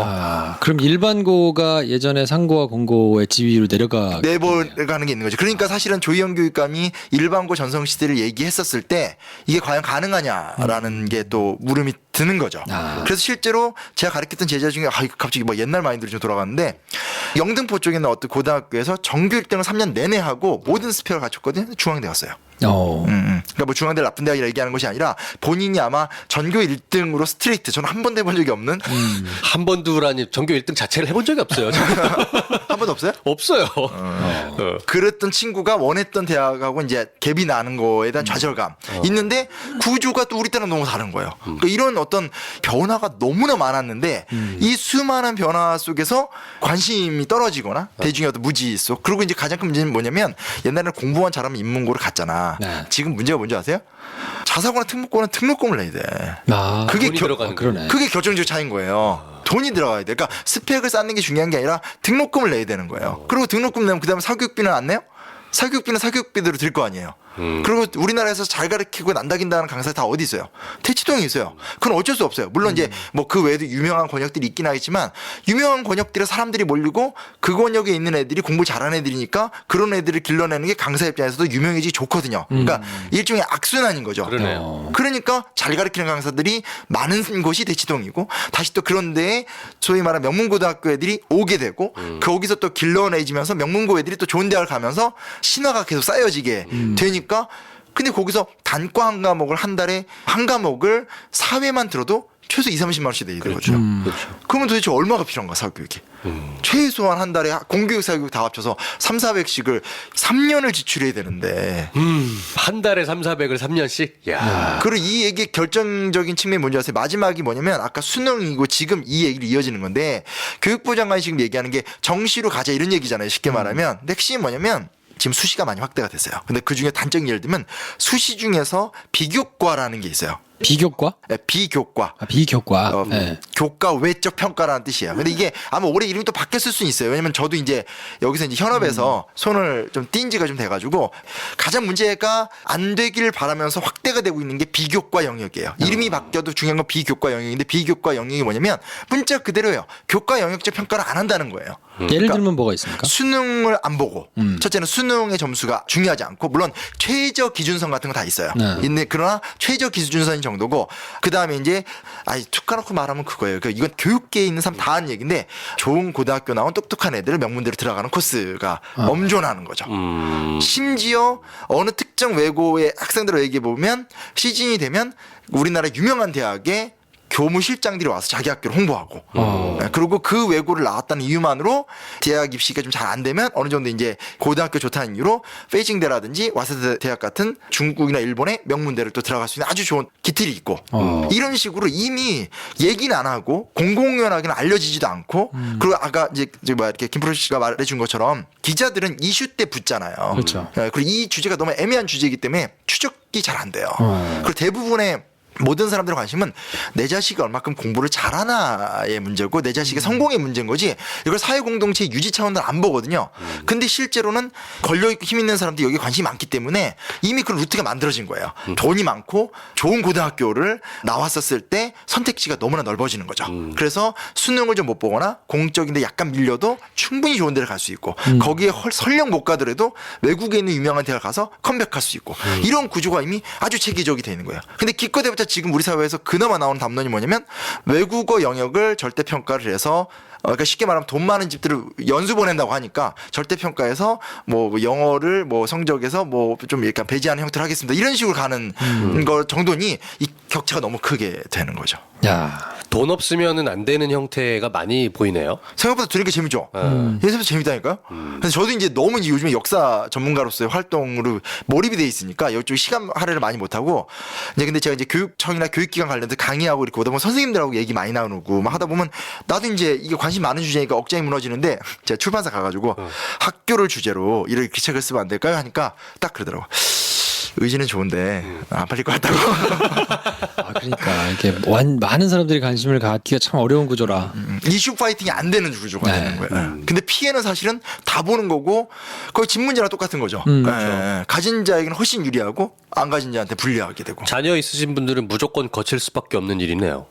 그럼 일반고가 예전에 상고와 공고의 지위로 내려가는 게 있는 거죠. 그러니까 사실은 조희영 교육감이 일반고 전성 시대를 얘기했었을 때 이게 과연 가능하냐라는 게 또 물음이 드는 거죠. 그래서 실제로 제가 가르쳤던 제자 중에 갑자기 뭐 옛날 마인드로 좀 돌아갔는데 영등포 쪽에 있는 어떤 고등학교에서 정규 1등을 3년 내내 하고 모든 스펙을 갖췄거든요. 중앙대 갔어요. 그러니까 뭐 중앙대 나쁜 대학이라 얘기하는 것이 아니라 본인이 아마 전교 1등으로 스트레이트 저는 한 번도 해본 적이 없는 한 번도라니 전교 1등 자체를 해본 적이 없어요. 한 번도 없어요? 없어요. 그랬던 친구가 원했던 대학하고 이제 갭이 나는 거에 대한 좌절감 있는데 구조가 또 우리 때랑 너무 다른 거예요. 그러니까 이런 어떤 변화가 너무나 많았는데 이 수많은 변화 속에서 관심이 떨어지거나 대중의 어떤 무지 속 그리고 이제 가장 큰 문제는 뭐냐면 옛날에는 공부만 잘하면 인문고를 갔잖아. 네. 지금 문제가 뭔지 아세요? 자사고나 특목고는 등록금을 내야 돼. 아, 그게 돈이 들어가는 그러네. 그게 결정적 차이인 거예요. 돈이 들어가야 돼. 그러니까 스펙을 쌓는 게 중요한 게 아니라 등록금을 내야 되는 거예요. 그리고 등록금 내면 그다음에 사교육비는 안 내요? 사교육비는 사교육비대로 들 거 아니에요. 그리고 우리나라에서 잘 가르치고 난다긴다는 강사 다 어디 있어요? 대치동에 있어요. 그건 어쩔 수 없어요. 물론 이제 뭐 그 외에도 유명한 권역들이 있긴 하겠지만 유명한 권역들에 사람들이 몰리고 그 권역에 있는 애들이 공부 잘하는 애들이니까 그런 애들을 길러내는 게 강사 입장에서도 유명해지기 좋거든요. 그러니까 일종의 악순환인 거죠. 그러네요. 그러니까 잘 가르치는 강사들이 많은 곳이 대치동이고 다시 또 그런 데에 소위 말하는 명문고등학교 애들이 오게 되고 거기서 또 길러내지면서 명문고 애들이 또 좋은 대학을 가면서 신화가 계속 쌓여지게 되니까 근데 거기서 단과 한 과목을 한 달에 한 과목을 사회만 들어도 최소 2,30만 원씩 내야 되거든요. 그러면 도대체 얼마가 필요한가 사교육이. 최소한 한 달에 공교육 사교육 다 합쳐서 3,400씩을 3년을 지출해야 되는데 한 달에 3,400을 3년씩? 야. 그리고 이 얘기의 결정적인 측면이 뭔지 아세요? 마지막이 뭐냐면 아까 수능이고 지금 이 얘기를 이어지는 건데 교육부 장관이 지금 얘기하는 게 정시로 가자 이런 얘기잖아요. 쉽게 말하면. 근데 핵심이 뭐냐면 지금 수시가 많이 확대가 됐어요. 근데 그중에 단적인 예를 들면 수시 중에서 비교과라는 게 있어요. 비교과? 네, 비교과. 아, 비교과. 네. 교과 외적 평가라는 뜻이에요. 근데 이게 아마 올해 이름이 또 바뀌었을 수 있어요. 왜냐면 저도 이제 여기서 이제 현업에서 손을 좀 띈 지가 좀 돼가지고 가장 문제가 안 되길 바라면서 확대가 되고 있는 게 비교과 영역이에요. 이름이 바뀌어도 중요한 건 비교과 영역인데 비교과 영역이 뭐냐면 문자 그대로예요. 교과 영역적 평가를 안 한다는 거예요. 예를 들면 뭐가 있습니까? 수능을 안 보고 첫째는 수능의 점수가 중요하지 않고 물론 최저 기준선 같은 거 다 있어요. 네. 있는데 그러나 최저 기준선인 정도고 그 다음에 이제 툭 까놓고 말하면 그거예요. 그러니까 이건 교육계에 있는 사람 다 하는 얘기인데 좋은 고등학교 나온 똑똑한 애들을 명문대로 들어가는 코스가 엄존하는 거죠. 심지어 어느 특정 외고의 학생들을 얘기해 보면 시즌이 되면 우리나라 유명한 대학에 교무실장들이 와서 자기 학교를 홍보하고 그리고 그 외고를 나왔다는 이유만으로 대학 입시가 좀 잘 안 되면 어느 정도 이제 고등학교 좋다는 이유로 베이징대라든지 와세대 대학 같은 중국이나 일본의 명문대를 또 들어갈 수 있는 아주 좋은 기틀이 있고 이런 식으로 이미 얘기는 안 하고 공공연하게는 알려지지도 않고 그리고 아까 이제 뭐 이렇게 김프로 씨가 말해준 것처럼 기자들은 이슈 때 붙잖아요. 그렇죠. 그리고 이 주제가 너무 애매한 주제이기 때문에 추적이 잘 안 돼요. 그리고 대부분의 모든 사람들의 관심은 내 자식이 얼마큼 공부를 잘하나의 문제고 내 자식의 성공의 문제인 거지 이걸 사회공동체 유지 차원으로 안 보거든요. 근데 실제로는 권력 힘 있는 사람들이 여기 관심이 많기 때문에 이미 그런 루트가 만들어진 거예요. 돈이 많고 좋은 고등학교를 나왔었을 때 선택지가 너무나 넓어지는 거죠. 그래서 수능을 좀 못 보거나 공적인데 약간 밀려도 충분히 좋은 데를 갈 수 있고 거기에 설령 못 가더라도 외국에 있는 유명한 대학을 가서 컴백할 수 있고 이런 구조가 이미 아주 체계적이 되어 있는 거예요. 근데 기껏해봤자 지금 우리 사회에서 그나마 나오는 담론이 뭐냐면 외국어 영역을 절대평가를 해서 그러니까 쉽게 말하면 돈 많은 집들을 연수 보낸다고 하니까 절대평가에서 뭐 영어를 뭐 성적에서 뭐 좀 약간 배제하는 형태로 하겠습니다. 이런 식으로 가는 거 정도니 이 격차가 너무 크게 되는 거죠. 야. 돈 없으면은 안 되는 형태가 많이 보이네요. 생각보다 들으니까 재밌죠. 예습도 재밌다니까요. 그래서 저도 이제 너무 이제 요즘에 역사 전문가로서의 활동으로 몰입이 돼 있으니까 이쪽 시간 할애를 많이 못 하고 이제 근데 제가 이제 교육청이나 교육기관 관련해서 강의하고 이렇게 오다 보면 선생님들하고 얘기 많이 나누고 막 하다 보면 나도 이제 이게 관심 많은 주제니까 억장이 무너지는데 제가 출판사 가가지고 학교를 주제로 이렇게 책을 쓰면 안 될까요? 하니까 딱 그러더라고. 의지는 좋은데 안 팔릴 것 같다고. 아, 그러니까 이게 많은 사람들이 관심을 갖기가 참 어려운 구조라. 이슈 파이팅이 안 되는 구조가 되는 거예요. 근데 피해는 사실은 다 보는 거고 거의 집문제랑 똑같은 거죠. 가진 자에게는 훨씬 유리하고 안 가진 자한테 불리하게 되고. 자녀 있으신 분들은 무조건 거칠 수밖에 없는 일이네요.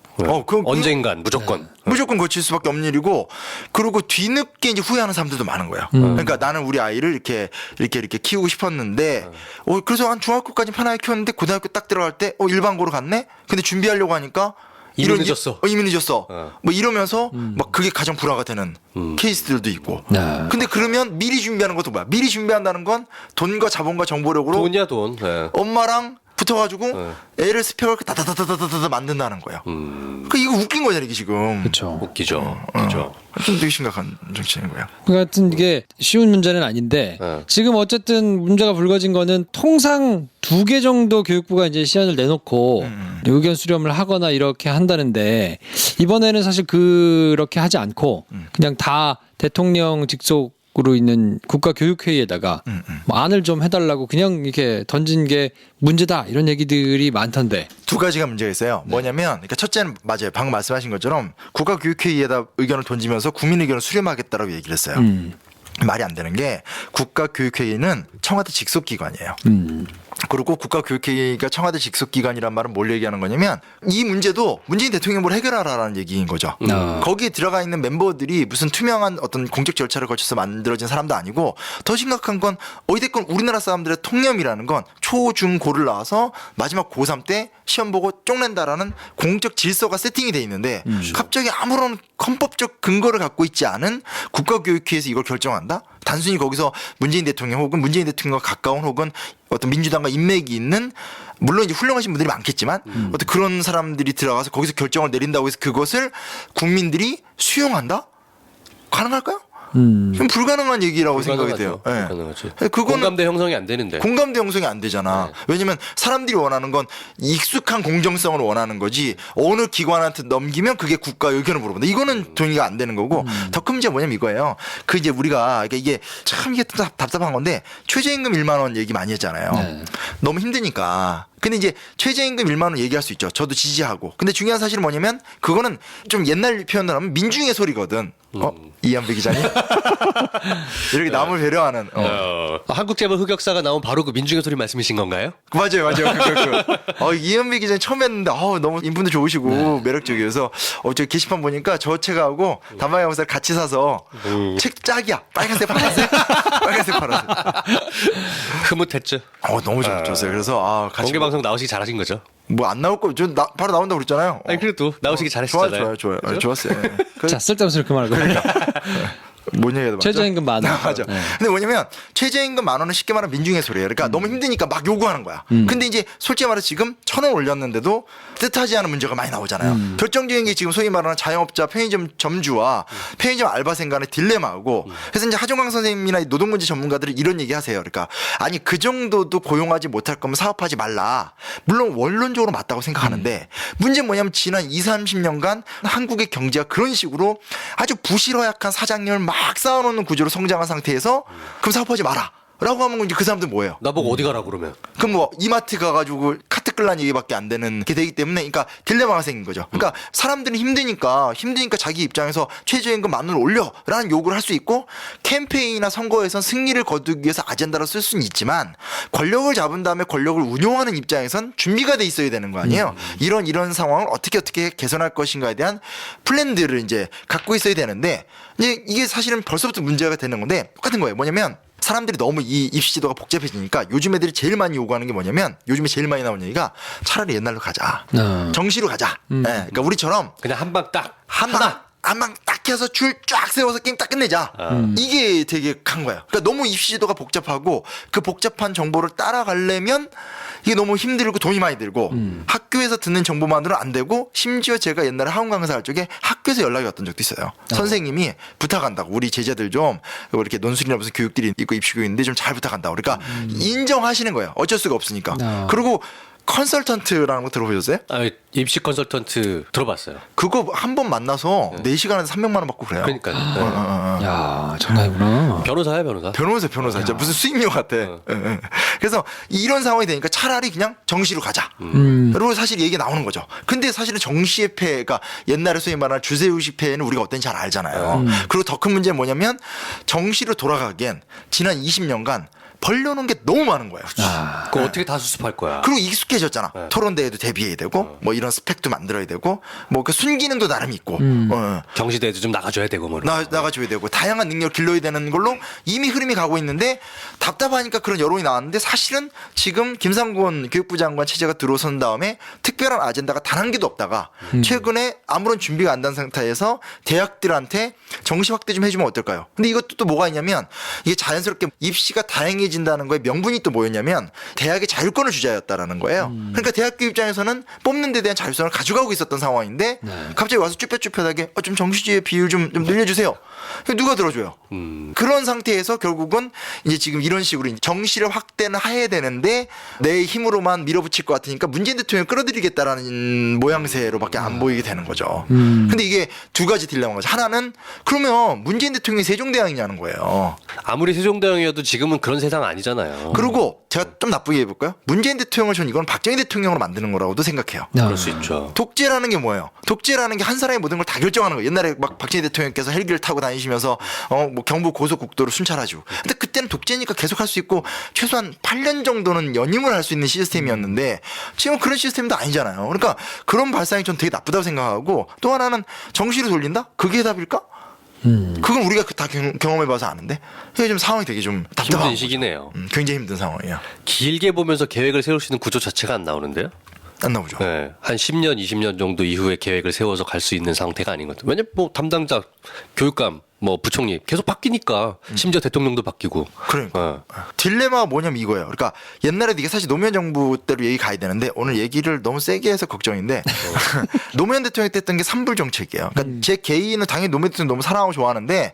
그럼 언젠간 무조건. 무조건 거칠 수밖에 없는 일이고 그리고 뒤늦게 이제 후회하는 사람들도 많은 거예요. 그러니까 나는 우리 아이를 이렇게 키우고 싶었는데 그래서 한 중학교까지 편하게 키웠는데 고등학교 딱 들어갈 때 일반고로 갔네. 근데 준비하려고 하니까 이미 늦었어. 이미 늦었어. 뭐 이러면서 막 그게 가장 불화가 되는 케이스들도 있고. 근데 그러면 미리 준비하는 것도 뭐야? 미리 준비한다는 건 돈과 자본과 정보력으로 돈이야 돈. 네. 엄마랑 붙어가지고 애를 스펙을 다다다다다다 만든다는 거예요. 그 이거 웃긴 거잖아요, 이게 지금. 그렇죠. 웃기죠. 그죠. 좀 되게 심각한 정치인 거예요. 그 같은 이게 쉬운 문제는 아닌데 지금 어쨌든 문제가 불거진 거는 통상 2개 정도 교육부가 이제 시안을 내놓고 의견 수렴을 하거나 이렇게 한다는데 이번에는 사실 그렇게 하지 않고 그냥 다 대통령 직속으로 있는 국가교육회의에다가 뭐 안을 좀 해달라고 그냥 이렇게 던진 게 문제다 이런 얘기들이 많던데. 두 가지가 문제가 있어요. 뭐냐면, 그러니까 첫째는 맞아요. 방금 말씀하신 것처럼 국가교육회의에다 의견을 던지면서 국민 의견을 수렴하겠다라고 얘기를 했어요. 말이 안 되는 게 국가교육회의는 청와대 직속기관이에요. 그리고 국가교육회의가 청와대 직속기관이란 말은 뭘 얘기하는 거냐면 이 문제도 문재인 대통령이 뭘 해결하라라는 얘기인 거죠. 거기에 들어가 있는 멤버들이 무슨 투명한 어떤 공적 절차를 거쳐서 만들어진 사람도 아니고 더 심각한 건 어찌됐건 우리나라 사람들의 통념이라는 건 초, 중, 고를 나와서 마지막 고3 때 시험 보고 쪽낸다라는 공적 질서가 세팅이 돼 있는데 갑자기 아무런 헌법적 근거를 갖고 있지 않은 국가교육회의에서 이걸 결정한다? 단순히 거기서 문재인 대통령 혹은 문재인 대통령과 가까운 혹은 어떤 민주당과 인맥이 있는 물론 이제 훌륭하신 분들이 많겠지만 어떤 그런 사람들이 들어가서 거기서 결정을 내린다고 해서 그것을 국민들이 수용한다? 가능할까요? 좀 불가능한 얘기라고 생각이 돼요. 예. 불가능하죠. 그거는 공감대 형성이 안 되는데. 공감대 형성이 안 되잖아. 왜냐면 사람들이 원하는 건 익숙한 공정성을 원하는 거지 어느 기관한테 넘기면 그게 국가 의견을 물어본다. 이거는 동의가 안 되는 거고 더 큰 문제가 뭐냐면 이거예요. 그 이제 우리가 이게 참 이게 답답한 건데 최저임금 1만 원 얘기 많이 했잖아요. 네. 너무 힘드니까. 근데 이제 최저임금 1만 원 얘기할 수 있죠. 저도 지지하고. 근데 중요한 사실은 뭐냐면 그거는 좀 옛날 표현을 하면 민중의 소리거든. 이한배 기자님 이렇게 남을 배려하는. 한국재벌 흑역사가 나온 바로 그 민중의 소리 말씀이신 건가요? 맞아요. 이한배 기자님 처음 했는데 너무 인품도 좋으시고 매력적이어서 저 게시판 보니까 저 책하고 단방의 영사를 같이 사서 책 짝이야. 빨간색, 파란색, 빨간색, 파란색. 흐뭇했죠. 너무 좋았어요. 그래서 같이 공개 방송 나오시기 잘하신 거죠. 뭐 안 나올 거, 바로 나온다고 그랬잖아요. 아니 그래도 나오시기 잘하셨잖아요. 좋아요. 그죠? 좋았어요. 자, 쓸데없는 소리 그만하고. 뭔 얘기해도 맞죠? 최저임금 만 원. 맞아. 네. 근데 뭐냐면 최저임금 만 원은 쉽게 말하면 민중의 소리예요. 그러니까 너무 힘드니까 막 요구하는 거야. 근데 이제 솔직히 말해서 지금 1,000원 올렸는데도 뜻하지 않은 문제가 많이 나오잖아요. 결정적인 게 지금 소위 말하는 자영업자 편의점 점주와 편의점 알바생 간의 딜레마고 그래서 이제 하종강 선생님이나 노동문제 전문가들이 이런 얘기 하세요. 그러니까 아니 그 정도도 고용하지 못할 거면 사업하지 말라. 물론 원론적으로 맞다고 생각하는데 문제는 뭐냐면 지난 20, 30년간 한국의 경제가 그런 식으로 아주 부실허약한 사장님을 막 쌓아놓는 구조로 성장한 상태에서 그럼 사업하지 마라 라고 하면 이제 그 사람들 뭐예요? 나보고 어디 가라 그러면? 그럼 뭐 이마트 가가지고 카트 끌라는 얘기밖에 안 되는 게 되기 때문에 그러니까 딜레마가 생긴 거죠. 그러니까 사람들은 힘드니까 자기 입장에서 최저임금 만 원을 올려라는 요구를 할 수 있고 캠페인이나 선거에선 승리를 거두기 위해서 아젠다로 쓸 수는 있지만 권력을 잡은 다음에 권력을 운용하는 입장에선 준비가 돼 있어야 되는 거 아니에요. 이런 상황을 어떻게 개선할 것인가에 대한 플랜들을 이제 갖고 있어야 되는데 이제 이게 사실은 벌써부터 문제가 되는 건데 똑같은 거예요. 뭐냐면 사람들이 너무 이 입시 지도가 복잡해지니까 요즘 애들이 제일 많이 요구하는 게 뭐냐면 요즘에 제일 많이 나오는 얘기가 차라리 옛날로 가자. 정시로 가자. 그러니까 우리처럼 그냥 한 방 딱. 한 방 딱 해서 줄 쫙 세워서 게임 딱 끝내자. 이게 되게 큰 거야. 그러니까 너무 입시 지도가 복잡하고 그 복잡한 정보를 따라가려면 이게 너무 힘들고 돈이 많이 들고 학교에서 듣는 정보만으로는 안 되고 심지어 제가 옛날에 학원 강사할 적에 학교에서 연락이 왔던 적도 있어요. 선생님이 부탁한다고 우리 제자들 좀 이렇게 논술이나 무슨 교육들이 있고 입시교육인데 좀 잘 부탁한다고. 그러니까 인정하시는 거예요. 어쩔 수가 없으니까. 그리고 컨설턴트라는 거 들어보셨어요? 입시 컨설턴트 들어봤어요. 그거 한 번 만나서 4시간에서 300만 원 받고 그래요. 그러니까 야, 장난이구나. 변호사야 변호사. 변호사 진짜 무슨 수익료 같아. 그래서 이런 상황이 되니까 차라리 그냥 정시로 가자. 그리고 사실 얘기 나오는 거죠. 근데 사실은 정시의 폐가 옛날에 소위 말하는 주세우식 폐는 우리가 어떤지 잘 알잖아요. 그리고 더 큰 문제는 뭐냐면 정시로 돌아가기엔 지난 20년간 벌려놓은 게 너무 많은 거예요. 그거 어떻게 다 수습할 거야? 그리고 익숙해졌잖아. 토론대회도 대비해야 되고 뭐 이런 스펙도 만들어야 되고 뭐 그 순기능도 나름 있고 경시대회도 좀 나가줘야 되고 뭐 나가줘야 되고 다양한 능력을 길러야 되는 걸로 이미 흐름이 가고 있는데 답답하니까 그런 여론이 나왔는데 사실은 지금 김상곤 교육부 장관 체제가 들어선 다음에 특별한 아젠다가 단 한 개도 없다가 최근에 아무런 준비가 안 된 상태에서 대학들한테 정시 확대 좀 해주면 어떨까요? 근데 이것도 또 뭐가 있냐면 이게 자연스럽게 입시가 다행해진다는 거에 명분이 또 뭐였냐면 대학의 자율권을 주자였다라는 거예요. 그러니까 대학교 입장에서는 뽑는 데 대한 자율성을 가져가고 있었던 상황인데 갑자기 와서 쭈뼛쭈뼛하게 좀 정시지의 비율 좀 늘려주세요. 누가 들어줘요? 그런 상태에서 결국은 이제 지금 이런 식으로 정시를 확대는 해야 되는데 내 힘으로만 밀어붙일 것 같으니까 문재인 대통령을 끌어들이겠다라는 모양새로밖에 안 보이게 되는 거죠. 근데 이게 두 가지 딜레마인 거죠. 하나는 그러면 문재인 대통령이 세종대왕이냐는 거예요. 아무리 세종대왕이어도 지금은 그런 세상 아니잖아요. 그리고 제가 좀 나쁘게 해볼까요? 문재인 대통령을 저는 이건 박정희 대통령으로 만드는 거라고도 생각해요. 그럴 수 있죠. 독재라는 게 뭐예요? 독재라는 게 한 사람이 모든 걸 다 결정하는 거예요. 옛날에 막 박정희 대통령께서 헬기를 타고 다니시면서 뭐 경부 고속국도를 순찰하죠. 근데 그때는 독재니까 계속 할 수 있고 최소한 8년 정도는 연임을 할 수 있는 시스템이었는데 지금 그런 시스템도 아니잖아요. 그러니까 그런 발상이 전 되게 나쁘다고 생각하고 또 하나는 정시로 돌린다? 그게 답일까? 그건 우리가 다 경험해봐서 아는데 이게 좀 상황이 되게 좀 답답하고 힘든 시기네요. 굉장히 힘든 상황이에요. 길게 보면서 계획을 세울 수 있는 구조 자체가 안 나오는데요. 안 나오죠. 네, 한 10년, 20년 정도 이후에 계획을 세워서 갈 수 있는 상태가 아닌 것 같아요. 왜냐면 뭐 담당자, 교육감, 뭐 부총리 계속 바뀌니까 심지어 대통령도 바뀌고. 그러니까 딜레마가 뭐냐면 이거예요. 그러니까 옛날에도 이게 사실 노무현 정부 때로 얘기 가야 되는데 오늘 얘기를 너무 세게 해서 걱정인데 노무현 대통령 때 했던 게 산불 정책이에요. 그러니까 제 개인은 당연히 노무현 대통령 너무 사랑하고 좋아하는데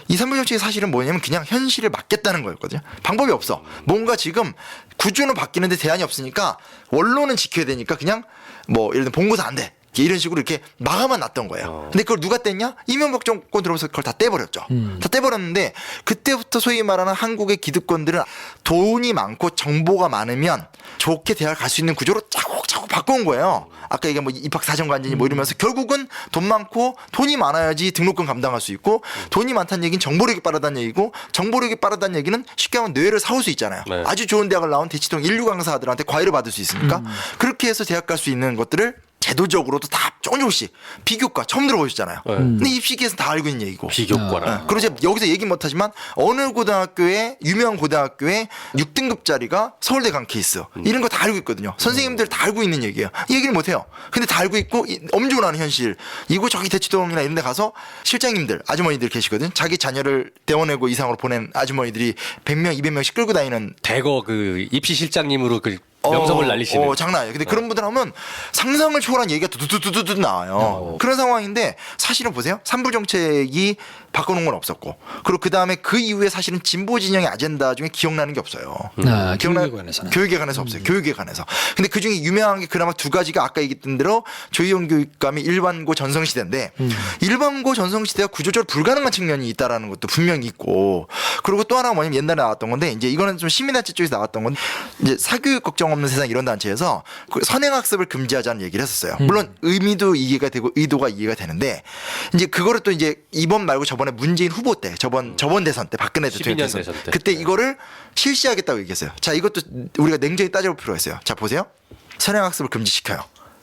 이 산불 정책이 사실은 뭐냐면 그냥 현실을 막겠다는 거였거든요. 방법이 없어. 뭔가 지금 구조는 바뀌는데 대안이 없으니까 원론은 지켜야 되니까 그냥 뭐 예를 들면 봉고사 안 돼. 이런 식으로 이렇게 막아만 놨던 거예요. 근데 그걸 누가 뗐냐? 이명박 정권 들어오면서 그걸 다 떼버렸죠. 다 떼버렸는데 그때부터 소위 말하는 한국의 기득권들은 돈이 많고 정보가 많으면 좋게 대학을 갈 수 있는 구조로 차곡차곡 바꿔온 거예요. 아까 얘기한 뭐 입학사정관제니 뭐 이러면서 결국은 돈 많고 돈이 많아야지 등록금 감당할 수 있고 돈이 많다는 얘기는 정보력이 빠르다는 얘기고 정보력이 빠르다는 얘기는 쉽게 하면 뇌를 사올 수 있잖아요. 네. 아주 좋은 대학을 나온 대치동 인류 강사들한테 과외를 받을 수 있으니까 그렇게 해서 대학 갈 수 있는 것들을 제도적으로도 다 조금씩 비교과 처음 들어보셨잖아요. 근데 입시기에서 다 알고 있는 얘기고. 비교과라. 그리고 제가 여기서 얘기 못하지만 어느 고등학교에 유명한 고등학교에 6등급짜리가 서울대 간 케이스 이런 거 다 알고 있거든요. 선생님들 다 알고 있는 얘기예요. 이 얘기를 못해요. 근데 다 알고 있고 엄중한 현실. 이거 저기 대치동이나 이런 데 가서 실장님들 아주머니들 계시거든. 자기 자녀를 대원외고 이상으로 보낸 아주머니들이 100명 200명씩 끌고 다니는 대거 그 입시실장님으로 그 명성을 날리시는. 장난 아니에요. 근데 그런 분들 하면 상상을 초월한 얘기가 두두두두두 나와요. 그런 상황인데 사실은 보세요. 산불 정책이 바꿔놓은 건 없었고 그리고 그 다음에 그 이후에 사실은 진보 진영의 아젠다 중에 기억나는 게 없어요. 교육에 관해서는. 교육에 관해서 없어요. 교육에 관해서. 근데 그 중에 유명한 게 그나마 두 가지가 아까 얘기했던 대로 조희영 교육감이 일반고 전성시대인데 일반고 전성시대가 구조적으로 불가능한 측면이 있다라는 것도 분명히 있고 그리고 또 하나가 뭐냐면 옛날에 나왔던 건데 이제 이거는 좀 시민단체 쪽에서 나왔던 건데 이제 사교육 걱정 없는 세상 이런 단체에서 그 선행학습을 금지하자는 얘기를 했었어요. 물론 의미도 이해가 되고 의도가 이해가 되는데 이제 그거를 또 이제 이번 말고 저번에 문재인 후보 때 저번 대선 때 박근혜 대통령 12년 대선 때. 그때 이거를 실시하겠다고 얘기했어요. 자 이것도 우리가 냉정히 따져볼 필요가 있어요. 자 보세요. 선행학습을 금지시켜요.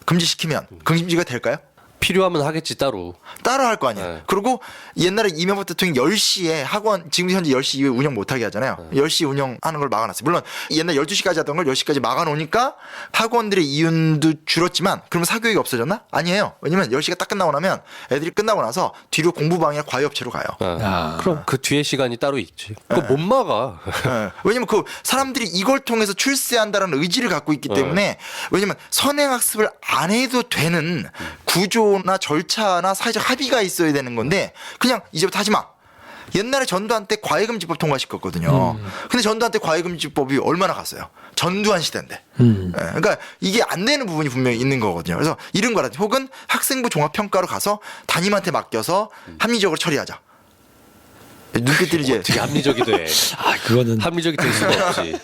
금지시키면 금지가 될까요? 필요하면 하겠지 따로. 따로 할 거 아니야. 네. 그리고 옛날에 이명박 대통령 10시에 학원 지금 현재 10시 이후에 운영 못하게 하잖아요. 10시 운영하는 걸 막아놨어요. 물론 옛날 12시까지 하던 걸 10시까지 막아놓으니까 학원들의 이윤도 줄었지만 그러면 사교육이 없어졌나? 아니에요. 왜냐면 10시가 딱 끝나고 나면 애들이 끝나고 나서 뒤로 공부방이나 과외업체로 가요. 그럼 그 뒤에 시간이 따로 있지. 그거 못 막아. 네. 왜냐면 그 사람들이 이걸 통해서 출세한다는 의지를 갖고 있기 때문에 왜냐면 선행학습을 안 해도 되는 구조나 절차나 사회적 합의가 있어야 되는 건데 그냥 이제부터 하지 마. 옛날에 전두환 때 과외금지법 통과시켰거든요. 근데 전두환 때 과외금지법이 얼마나 갔어요? 전두환 시대인데. 그러니까 이게 안 되는 부분이 분명히 있는 거거든요. 그래서 이런 거라든지 혹은 학생부 종합평가로 가서 담임한테 맡겨서 합리적으로 처리하자. 눈빛들이 이제 되게 합리적이 돼. 그거는 합리적이 될 수가 없지.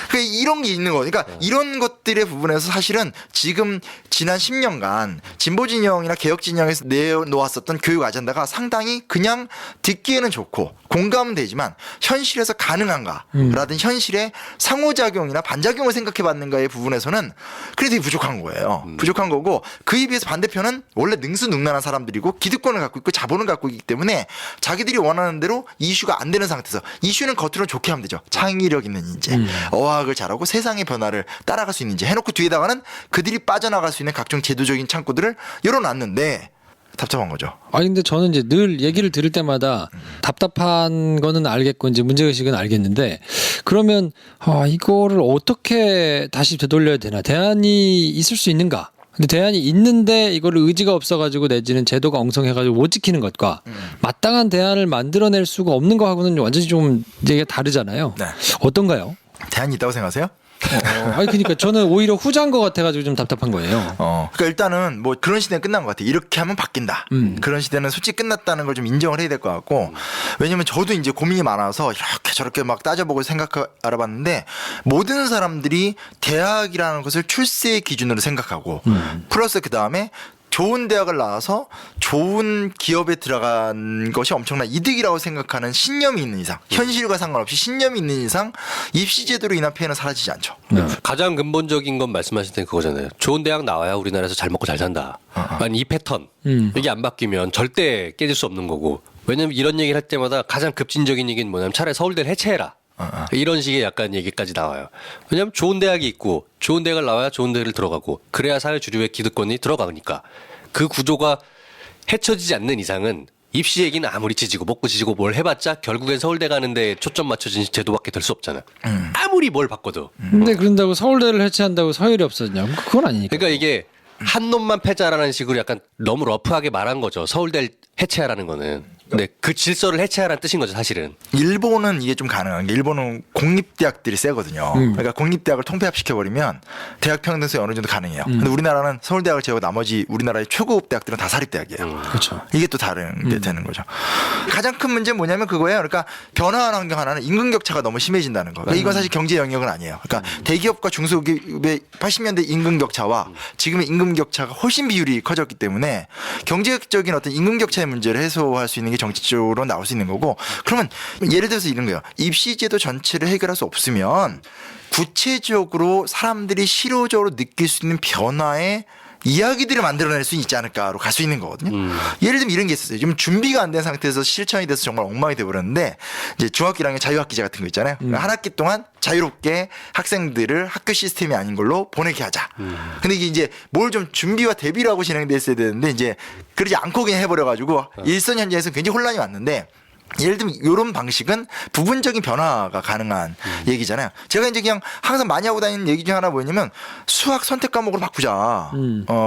그 이런 게 있는 거. 그러니까 이런 것들의 부분에서 사실은 지금 지난 10년간 진보 진영이나 개혁 진영에서 내놓았었던 교육 아젠다가 상당히 그냥 듣기에는 좋고 공감은 되지만 현실에서 가능한가라든 현실의 상호작용이나 반작용을 생각해 봤는가의 부분에서는 그게 되게 부족한 거예요. 부족한 거고 그에 비해서 반대편은 원래 능수능란한 사람들이고 기득권을 갖고 있고 자본을 갖고 있기 때문에 자기들이 원하는 대로 이슈가 안 되는 상태에서 이슈는 겉으로 좋게 하면 되죠. 창의력 있는 인재, 어학을 잘하고 세상의 변화를 따라갈 수 있는 인재 해놓고 뒤에다가는 그들이 빠져나갈 수 있는 각종 제도적인 창구들을 열어놨는데 답답한 거죠. 아니 근데 저는 이제 늘 얘기를 들을 때마다 답답한 거는 알겠고 이제 문제의식은 알겠는데 그러면 이거를 어떻게 다시 되돌려야 되나? 대안이 있을 수 있는가? 근데 대안이 있는데 이거를 의지가 없어가지고 내지는 제도가 엉성해가지고 못 지키는 것과 마땅한 대안을 만들어낼 수가 없는 거하고는 완전히 좀 얘기가 다르잖아요. 네. 어떤가요? 대안이 있다고 생각하세요? 아니 그러니까 저는 오히려 후자인 것 같아가지고 좀 답답한 거예요. 그러니까 일단은 뭐 그런 시대는 끝난 것 같아요. 이렇게 하면 바뀐다. 그런 시대는 솔직히 끝났다는 걸 좀 인정을 해야 될 것 같고 왜냐면 저도 이제 고민이 많아서 이렇게 저렇게 막 따져보고 알아봤는데 모든 사람들이 대학이라는 것을 출세의 기준으로 생각하고 플러스 그 다음에 좋은 대학을 나와서 좋은 기업에 들어간 것이 엄청난 이득이라고 생각하는 신념이 있는 이상 현실과 상관없이 신념이 있는 이상 입시 제도로 인한 피해는 사라지지 않죠. 가장 근본적인 건 말씀하실 때 그거잖아요. 좋은 대학 나와야 우리나라에서 잘 먹고 잘 산다. 아니 이 패턴 이게 안 바뀌면 절대 깨질 수 없는 거고. 왜냐면 이런 얘기를 할 때마다 가장 급진적인 얘기는 뭐냐면 차라리 서울대를 해체해라. 이런 식의 약간 얘기까지 나와요. 왜냐하면 좋은 대학이 있고 좋은 대학을 나와야 좋은 대를 들어가고 그래야 사회 주류의 기득권이 들어가니까 그 구조가 해쳐지지 않는 이상은 입시 얘기는 아무리 지지고 먹고 지지고 뭘 해봤자 결국엔 서울대 가는데 초점 맞춰진 제도밖에 될 수 없잖아. 아무리 뭘 바꿔도. 근데 그런다고 서울대를 해체한다고 서열이 없어지냐? 그건 아니니까. 그러니까 이게 한 놈만 패자라는 식으로 약간 너무 러프하게 말한 거죠. 서울대를 해체하라는 거는. 근데 그 질서를 해체하라는 뜻인 거죠, 사실은. 일본은 이게 좀 가능한 게 일본은 공립대학들이 세거든요. 그러니까 공립대학을 통폐합시켜버리면 대학 평등성이 어느 정도 가능해요. 근데 우리나라는 서울대학을 제외하고 나머지 우리나라의 최고급 대학들은 다 사립대학이에요. 그렇죠. 이게 또 다른 게 되는 거죠. 가장 큰 문제는 뭐냐면 그거예요. 그러니까 변화한 환경 하나는 임금격차가 너무 심해진다는 거. 그러니까 이건 사실 경제 영역은 아니에요. 그러니까 대기업과 중소기업의 80년대 임금격차와 지금의 임금격차가 훨씬 비율이 커졌기 때문에 경제적인 어떤 임금격차의 문제를 해소할 수 있는 게 정치적으로 나올 수 있는 거고 그러면 예를 들어서 이런 거예요. 입시제도 전체를 해결할 수 없으면 구체적으로 사람들이 실효적으로 느낄 수 있는 변화의 이야기들을 만들어낼 수 있지 않을까로 갈 수 있는 거거든요. 예를 들면 이런 게 있었어요. 지금 준비가 안 된 상태에서 실천이 돼서 정말 엉망이 돼버렸는데 이제 중학교 1학년 자유학기제 같은 거 있잖아요. 그러니까 한 학기 동안 자유롭게 학생들을 학교 시스템이 아닌 걸로 보내게 하자. 근데 이게 이제 뭘 좀 준비와 대비를 하고 진행됐어야 되는데 이제 그러지 않고 그냥 해버려가지고 일선 현장에서 굉장히 혼란이 왔는데 예를 들면 이런 방식은 부분적인 변화가 가능한 얘기잖아요. 제가 이제 그냥 항상 많이 하고 다니는 얘기 중 하나 뭐냐면 수학 선택 과목으로 바꾸자.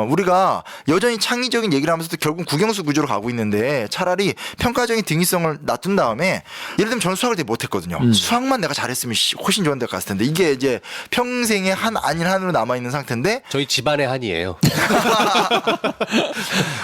우리가 여전히 창의적인 얘기를 하면서도 결국 국영수 구조로 가고 있는데 차라리 평가적인 등위성을 놔둔 다음에 예를 들면 저는 수학을 되게 못했거든요. 수학만 내가 잘했으면 훨씬 좋은 데 갔을 텐데 이게 이제 평생의 한 아닌 한으로 남아있는 상태인데 저희 집안의 한이에요.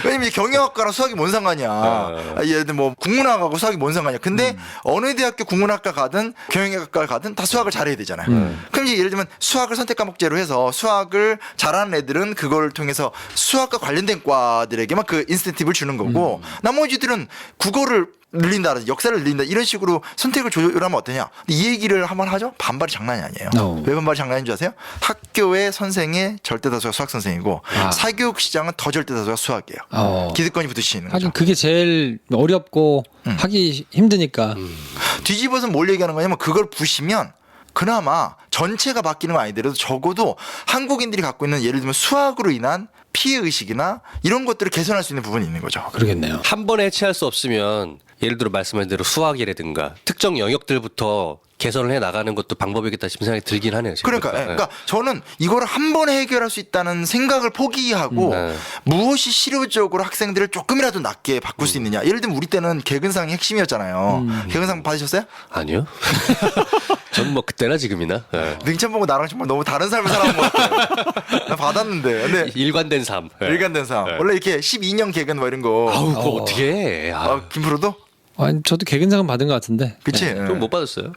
왜냐면 경영학과랑 수학이 뭔 상관이야. 예를 들면 뭐 국문학하고 수학이 뭔 상관이야. 근데 어느 대학교 국문학과 가든 경영학과 가든 다 수학을 잘해야 되잖아요. 그럼 이제 예를 들면 수학을 선택 과목제로 해서 수학을 잘하는 애들은 그걸 통해서 수학과 관련된 과들에게만 그 인센티브를 주는 거고 나머지들은 국어를 늘린다든지 역사를 늘린다 이런 식으로 선택을 조율하면 어떠냐. 이 얘기를 한번 하죠. 반발이 장난이 아니에요. 왜 반발이 장난인 줄 아세요? 학교의 선생의 절대다수가 수학 선생이고 사교육 시장은 더 절대다수가 수학이에요. 기득권이 붙으시는 거죠. 하긴 그게 제일 어렵고 하기 힘드니까. 뒤집어서 뭘 얘기하는 거냐면 그걸 부시면 그나마 전체가 바뀌는 건 아니더라도 적어도 한국인들이 갖고 있는 예를 들면 수학으로 인한 피해 의식이나 이런 것들을 개선할 수 있는 부분이 있는 거죠. 그러겠네요. 한 번에 해체할 수 없으면 예를 들어 말씀하신 대로 수학이라든가 특정 영역들부터 개선을 해 나가는 것도 방법이겠다 싶은 생각이 들긴 하네요. 지금 그러니까, 보니까. 그러니까 저는 이거를 한 번에 해결할 수 있다는 생각을 포기하고 무엇이 실효적으로 학생들을 조금이라도 낫게 바꿀 수 있느냐. 예를 들면 우리 때는 개근상이 핵심이었잖아요. 개근상 받으셨어요? 아니요. 전 뭐 그때나 지금이나. 네. 능천 보고 나랑 정말 너무 다른 삶을 살아온 것 같아요. 나 받았는데. 근데 일관된 삶. 네. 일관된 삶. 네. 원래 이렇게 12년 개근 뭐 이런 거. 아우 그거 어떻게 해. 김프로도? 아니 저도 개근상은 받은 것 같은데. 그치? 네. 좀 못 받았어요.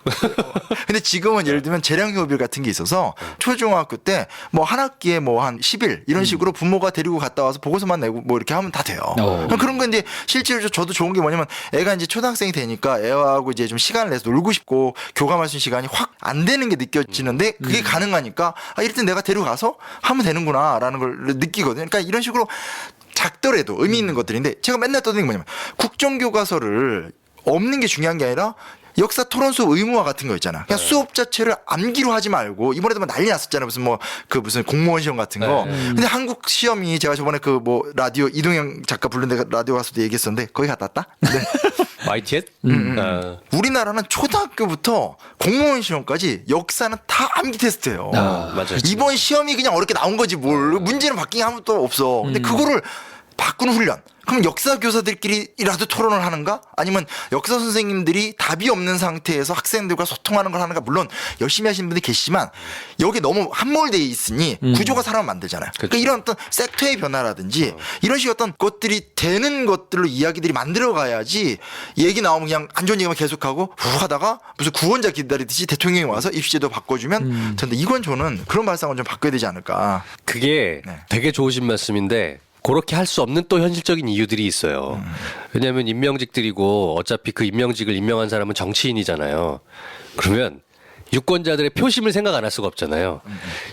근데 지금은 예를 들면 재량휴업일 같은 게 있어서 초중학교 때 뭐 한 학기에 뭐 한 10일 이런 식으로 부모가 데리고 갔다 와서 보고서만 내고 뭐 이렇게 하면 다 돼요. 그런 건 이제 실제로 저도 좋은 게 뭐냐면 애가 이제 초등학생이 되니까 애하고 이제 좀 시간을 내서 놀고 싶고 교감할 수 있는 시간이 확 안 되는 게 느껴지는데 그게 가능하니까 이럴 땐 내가 데려가서 하면 되는구나라는 걸 느끼거든요. 그러니까 이런 식으로 작더라도 의미 있는 것들인데 제가 맨날 떠드는 게 뭐냐면 국정교과서를 없는 게 중요한 게 아니라 역사 토론 수업 의무화 같은 거 있잖아. 그냥 수업 자체를 암기로 하지 말고 이번에도 막 난리 났었잖아요. 무슨 공무원 시험 같은 거. 근데 한국 시험이 제가 저번에 그 뭐 라디오 이동영 작가 부른 데 라디오 가서도 얘기했었는데 거기 갔다 왔다. 네. YTS? 우리나라는 초등학교부터 공무원 시험까지 역사는 다 암기 테스트예요. 맞아요. 이번 시험이 그냥 어렵게 나온 거지 뭘. 문제는 바뀐 게 아무것도 없어. 근데 그거를 바꾸는 훈련. 그럼 역사 교사들끼리라도 토론을 하는가? 아니면 역사 선생님들이 답이 없는 상태에서 학생들과 소통하는 걸 하는가? 물론 열심히 하시는 분들이 계시지만 여기 너무 함몰되어 있으니 구조가 사람을 만들잖아요. 그러니까 이런 어떤 섹터의 변화라든지 이런 식의 어떤 것들이 되는 것들로 이야기들이 만들어 가야지 얘기 나오면 그냥 안 좋은 얘기만 계속하고 후 하다가 무슨 구원자 기다리듯이 대통령이 와서 입시제도 바꿔주면 근데 이건 저는 그런 발상을 좀 바꿔야 되지 않을까. 그게 네. 되게 좋으신 말씀인데 그렇게 할 수 없는 또 현실적인 이유들이 있어요. 왜냐하면 임명직들이고 어차피 그 임명직을 임명한 사람은 정치인이잖아요. 그러면 유권자들의 표심을 생각 안 할 수가 없잖아요.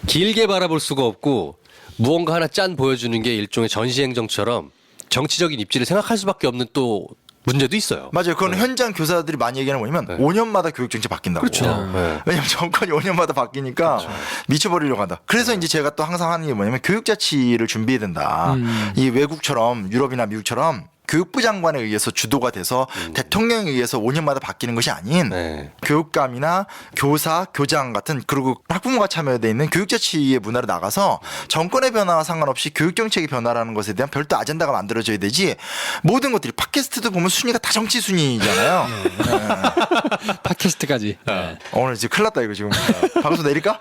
길게 바라볼 수가 없고 무언가 하나 짠 보여주는 게 일종의 전시행정처럼 정치적인 입지를 생각할 수밖에 없는 또 문제도 있어요. 맞아요. 그건 현장 교사들이 많이 얘기하는 거 뭐냐면 5년마다 교육정책 바뀐다고. 그렇죠. 네. 왜냐면 정권이 5년마다 바뀌니까 미쳐버리려고 한다. 그래서 이제 제가 또 항상 하는 게 뭐냐면 교육자치를 준비해야 된다. 이 외국처럼 유럽이나 미국처럼 교육부 장관에 의해서 주도가 돼서 대통령에 의해서 5년마다 바뀌는 것이 아닌 네. 교육감이나 교사, 교장 같은 그리고 학부모가 참여되어 있는 교육자치의 문화로 나가서 정권의 변화와 상관없이 교육정책의 변화라는 것에 대한 별도 아젠다가 만들어져야 되지 모든 것들이 팟캐스트도 보면 순위가 다 정치 순위잖아요. 팟캐스트까지. 네. 오늘 지금 큰일 났다 이거 지금. 방송 내릴까?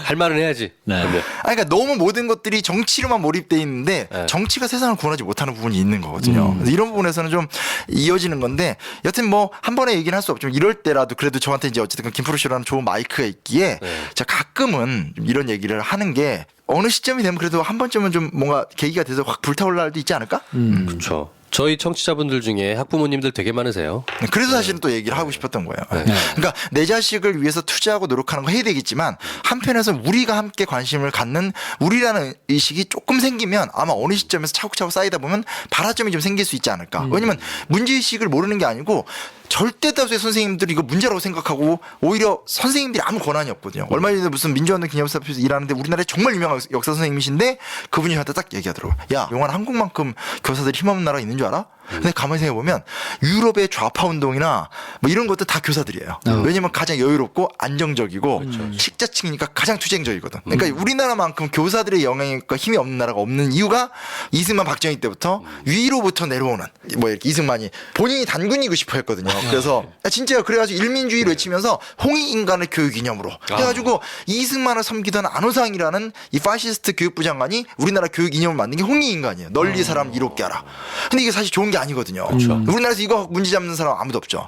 할 말은 해야지. 네. 근데 그러니까 너무 모든 것들이 정치로만 몰입돼 있는데 네. 정치가 세상을 구원하지 못하는 부분이 있는 거거든요. 그래서 이런 부분에서는 좀 이어지는 건데 여튼 뭐 한 번에 얘기는 할 수 없지만 이럴 때라도 그래도 저한테 이제 어쨌든 김프로쇼라는 좋은 마이크가 있기에 제가 가끔은 좀 이런 얘기를 하는 게 어느 시점이 되면 그래도 한 번쯤은 좀 뭔가 계기가 돼서 확 불타올라 날도 있지 않을까? 그렇죠. 저희 청취자분들 중에 학부모님들 되게 많으세요. 그래서 사실은 또 얘기를 하고 싶었던 거예요. 그러니까 내 자식을 위해서 투자하고 노력하는 거 해야 되겠지만 한편에서 우리가 함께 관심을 갖는 우리라는 의식이 조금 생기면 아마 어느 시점에서 차곡차곡 쌓이다 보면 발화점이 좀 생길 수 있지 않을까. 왜냐면 문제의식을 모르는 게 아니고 절대 다수의 선생님들이 이거 문제라고 생각하고 오히려 선생님들이 아무 권한이 없거든요. 얼마 전에 무슨 민주화운동 기념사업에서 일하는데 우리나라에 정말 유명한 역사 선생님이신데 그분이 저한테 딱 얘기하더라고요. 야, 용환 한국만큼 교사들이 힘없는 나라가 있는 줄 알아? 근데 가만히 생각해보면 유럽의 좌파 운동이나 뭐 이런 것도 다 교사들이에요. 왜냐면 가장 여유롭고 안정적이고 식자층이니까 가장 투쟁적이거든. 그러니까 우리나라만큼 교사들의 영향과 힘이 없는 나라가 없는 이유가 이승만 박정희 때부터 위로부터 내려오는 뭐 이렇게 이승만이 본인이 단군이고 싶어 했거든요. 그래서 진짜 그래가지고 일민주의를 외치면서 홍익인간을 교육 이념으로 해가지고 이승만을 섬기던 안호상이라는 이 파시스트 교육부 장관이 우리나라 교육 이념을 만든 게 홍익인간이에요. 널리 사람 이롭게 하라. 근데 이게 사실 좋은 게 아니거든요. 우리나라에서 이거 문제 잡는 사람 아무도 없죠.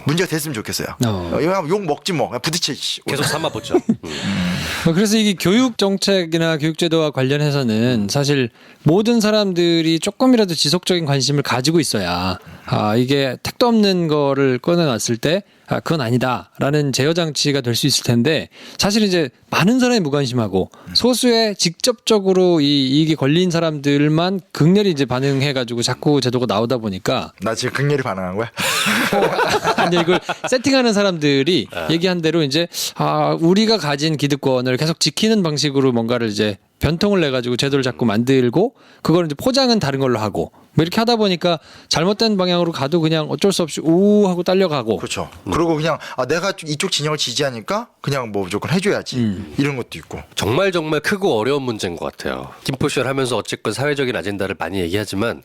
문제가 됐으면 좋겠어요. 이거 욕 먹지 뭐. 그냥 부딪혀. 계속 삼아보죠. 그래서 이게 교육 정책이나 교육제도와 관련해서는 사실 모든 사람들이 조금이라도 지속적인 관심을 가지고 있어야 이게 택도 없는 거를 꺼내놨을 때 그건 아니다라는 제어 장치가 될 수 있을 텐데 사실 이제 많은 사람이 무관심하고 소수의 직접적으로 이 이익이 걸린 사람들만 극렬히 이제 반응해가지고 자꾸 제도가 나오다 보니까 나 지금 극렬히 반응한 거야? 아니 이걸 세팅하는 사람들이 얘기한 대로 이제 우리가 가진 기득권을 계속 지키는 방식으로 뭔가를 이제 변통을 내가지고 제도를 자꾸 만들고 그걸 이제 포장은 다른 걸로 하고 뭐 이렇게 하다 보니까 잘못된 방향으로 가도 그냥 어쩔 수 없이 우 하고 딸려가고 그렇죠. 그리고 그냥 내가 이쪽 진영을 지지하니까 그냥 뭐 무조건 해줘야지 이런 것도 있고. 정말 크고 어려운 문제인 것 같아요. 김포쇼를 하면서 어쨌건 사회적인 아젠다를 많이 얘기하지만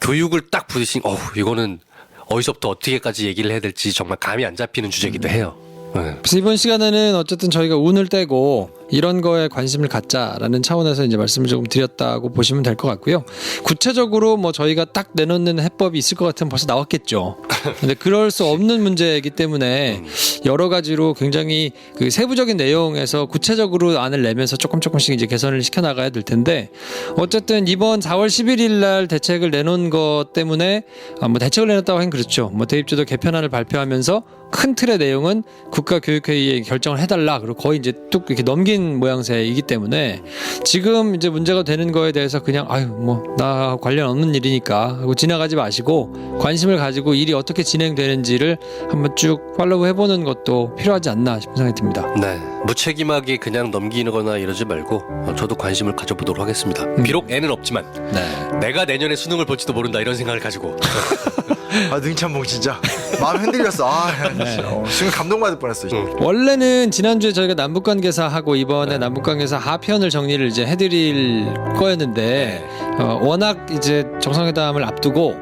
교육을 딱 부딪힌 이거는 어디서부터 어떻게까지 얘기를 해야 될지 정말 감이 안 잡히는 주제이기도 해요. 그래서 이번 시간에는 어쨌든 저희가 운을 떼고 이런 거에 관심을 갖자라는 차원에서 이제 말씀을 조금 드렸다고 보시면 될 것 같고요. 구체적으로 뭐 저희가 딱 내놓는 해법이 있을 것 같으면 벌써 나왔겠죠. 근데 그럴 수 없는 문제이기 때문에 여러 가지로 굉장히 그 세부적인 내용에서 구체적으로 안을 내면서 조금씩 이제 개선을 시켜 나가야 될 텐데 어쨌든 이번 4월 11일 날 대책을 내놓은 것 때문에 뭐 대책을 내놨다고 하긴 그렇죠. 뭐 대입제도 개편안을 발표하면서 큰 틀의 내용은 국가교육회의에 결정을 해달라. 그리고 거의 이제 뚝 이렇게 넘긴 바뀐 모양새이기 때문에 지금 이제 문제가 되는 거에 대해서 그냥 아유 뭐 나 관련 없는 일이니까 하고 지나가지 마시고 관심을 가지고 일이 어떻게 진행되는지를 한번 쭉 팔로우 해보는 것도 필요하지 않나 싶은 생각이 듭니다. 네, 무책임하게 그냥 넘기거나 이러지 말고 저도 관심을 가져보도록 하겠습니다. 비록 애는 없지만 내가 내년에 수능을 볼지도 모른다 이런 생각을 가지고 능참봉 진짜 마음 흔들렸어. 순간 감동받을 뻔했어요. 원래는 지난주에 저희가 남북관계사 하고 이번에 남북관계사 하편을 정리를 이제 해드릴 거였는데 워낙 이제 정상회담을 앞두고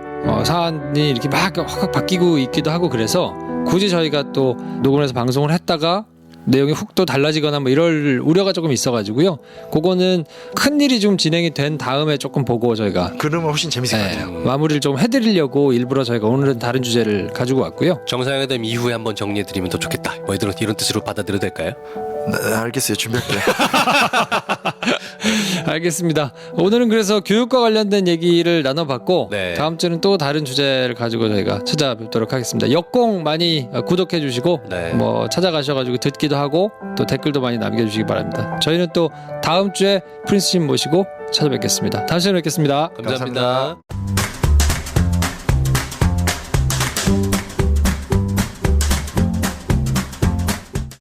사안이 이렇게 막 확 바뀌고 있기도 하고 그래서 굳이 저희가 또 녹음을 해서 방송을 했다가 내용이 훅 또 달라지거나 뭐 이럴 우려가 조금 있어가지고요. 그거는 큰 일이 좀 진행이 된 다음에 조금 보고 저희가 그러면 훨씬 재밌을 것 같아요. 마무리를 좀 해드리려고 일부러 저희가 오늘은 다른 주제를 가지고 왔고요. 정상회담 이후에 한번 정리해드리면 더 좋겠다. 뭐 이런 뜻으로 받아들여도 될까요? 네, 알겠어요. 준비할게요. 알겠습니다. 오늘은 그래서 교육과 관련된 얘기를 나눠봤고 네. 다음 주는 또 다른 주제를 가지고 저희가 찾아뵙도록 하겠습니다. 역공 많이 구독해 주시고 네. 뭐 찾아가셔가지고 듣기도 하고 또 댓글도 많이 남겨주시기 바랍니다. 저희는 또 다음 주에 프린스님 모시고 찾아뵙겠습니다. 다음 시간에 뵙겠습니다. 감사합니다.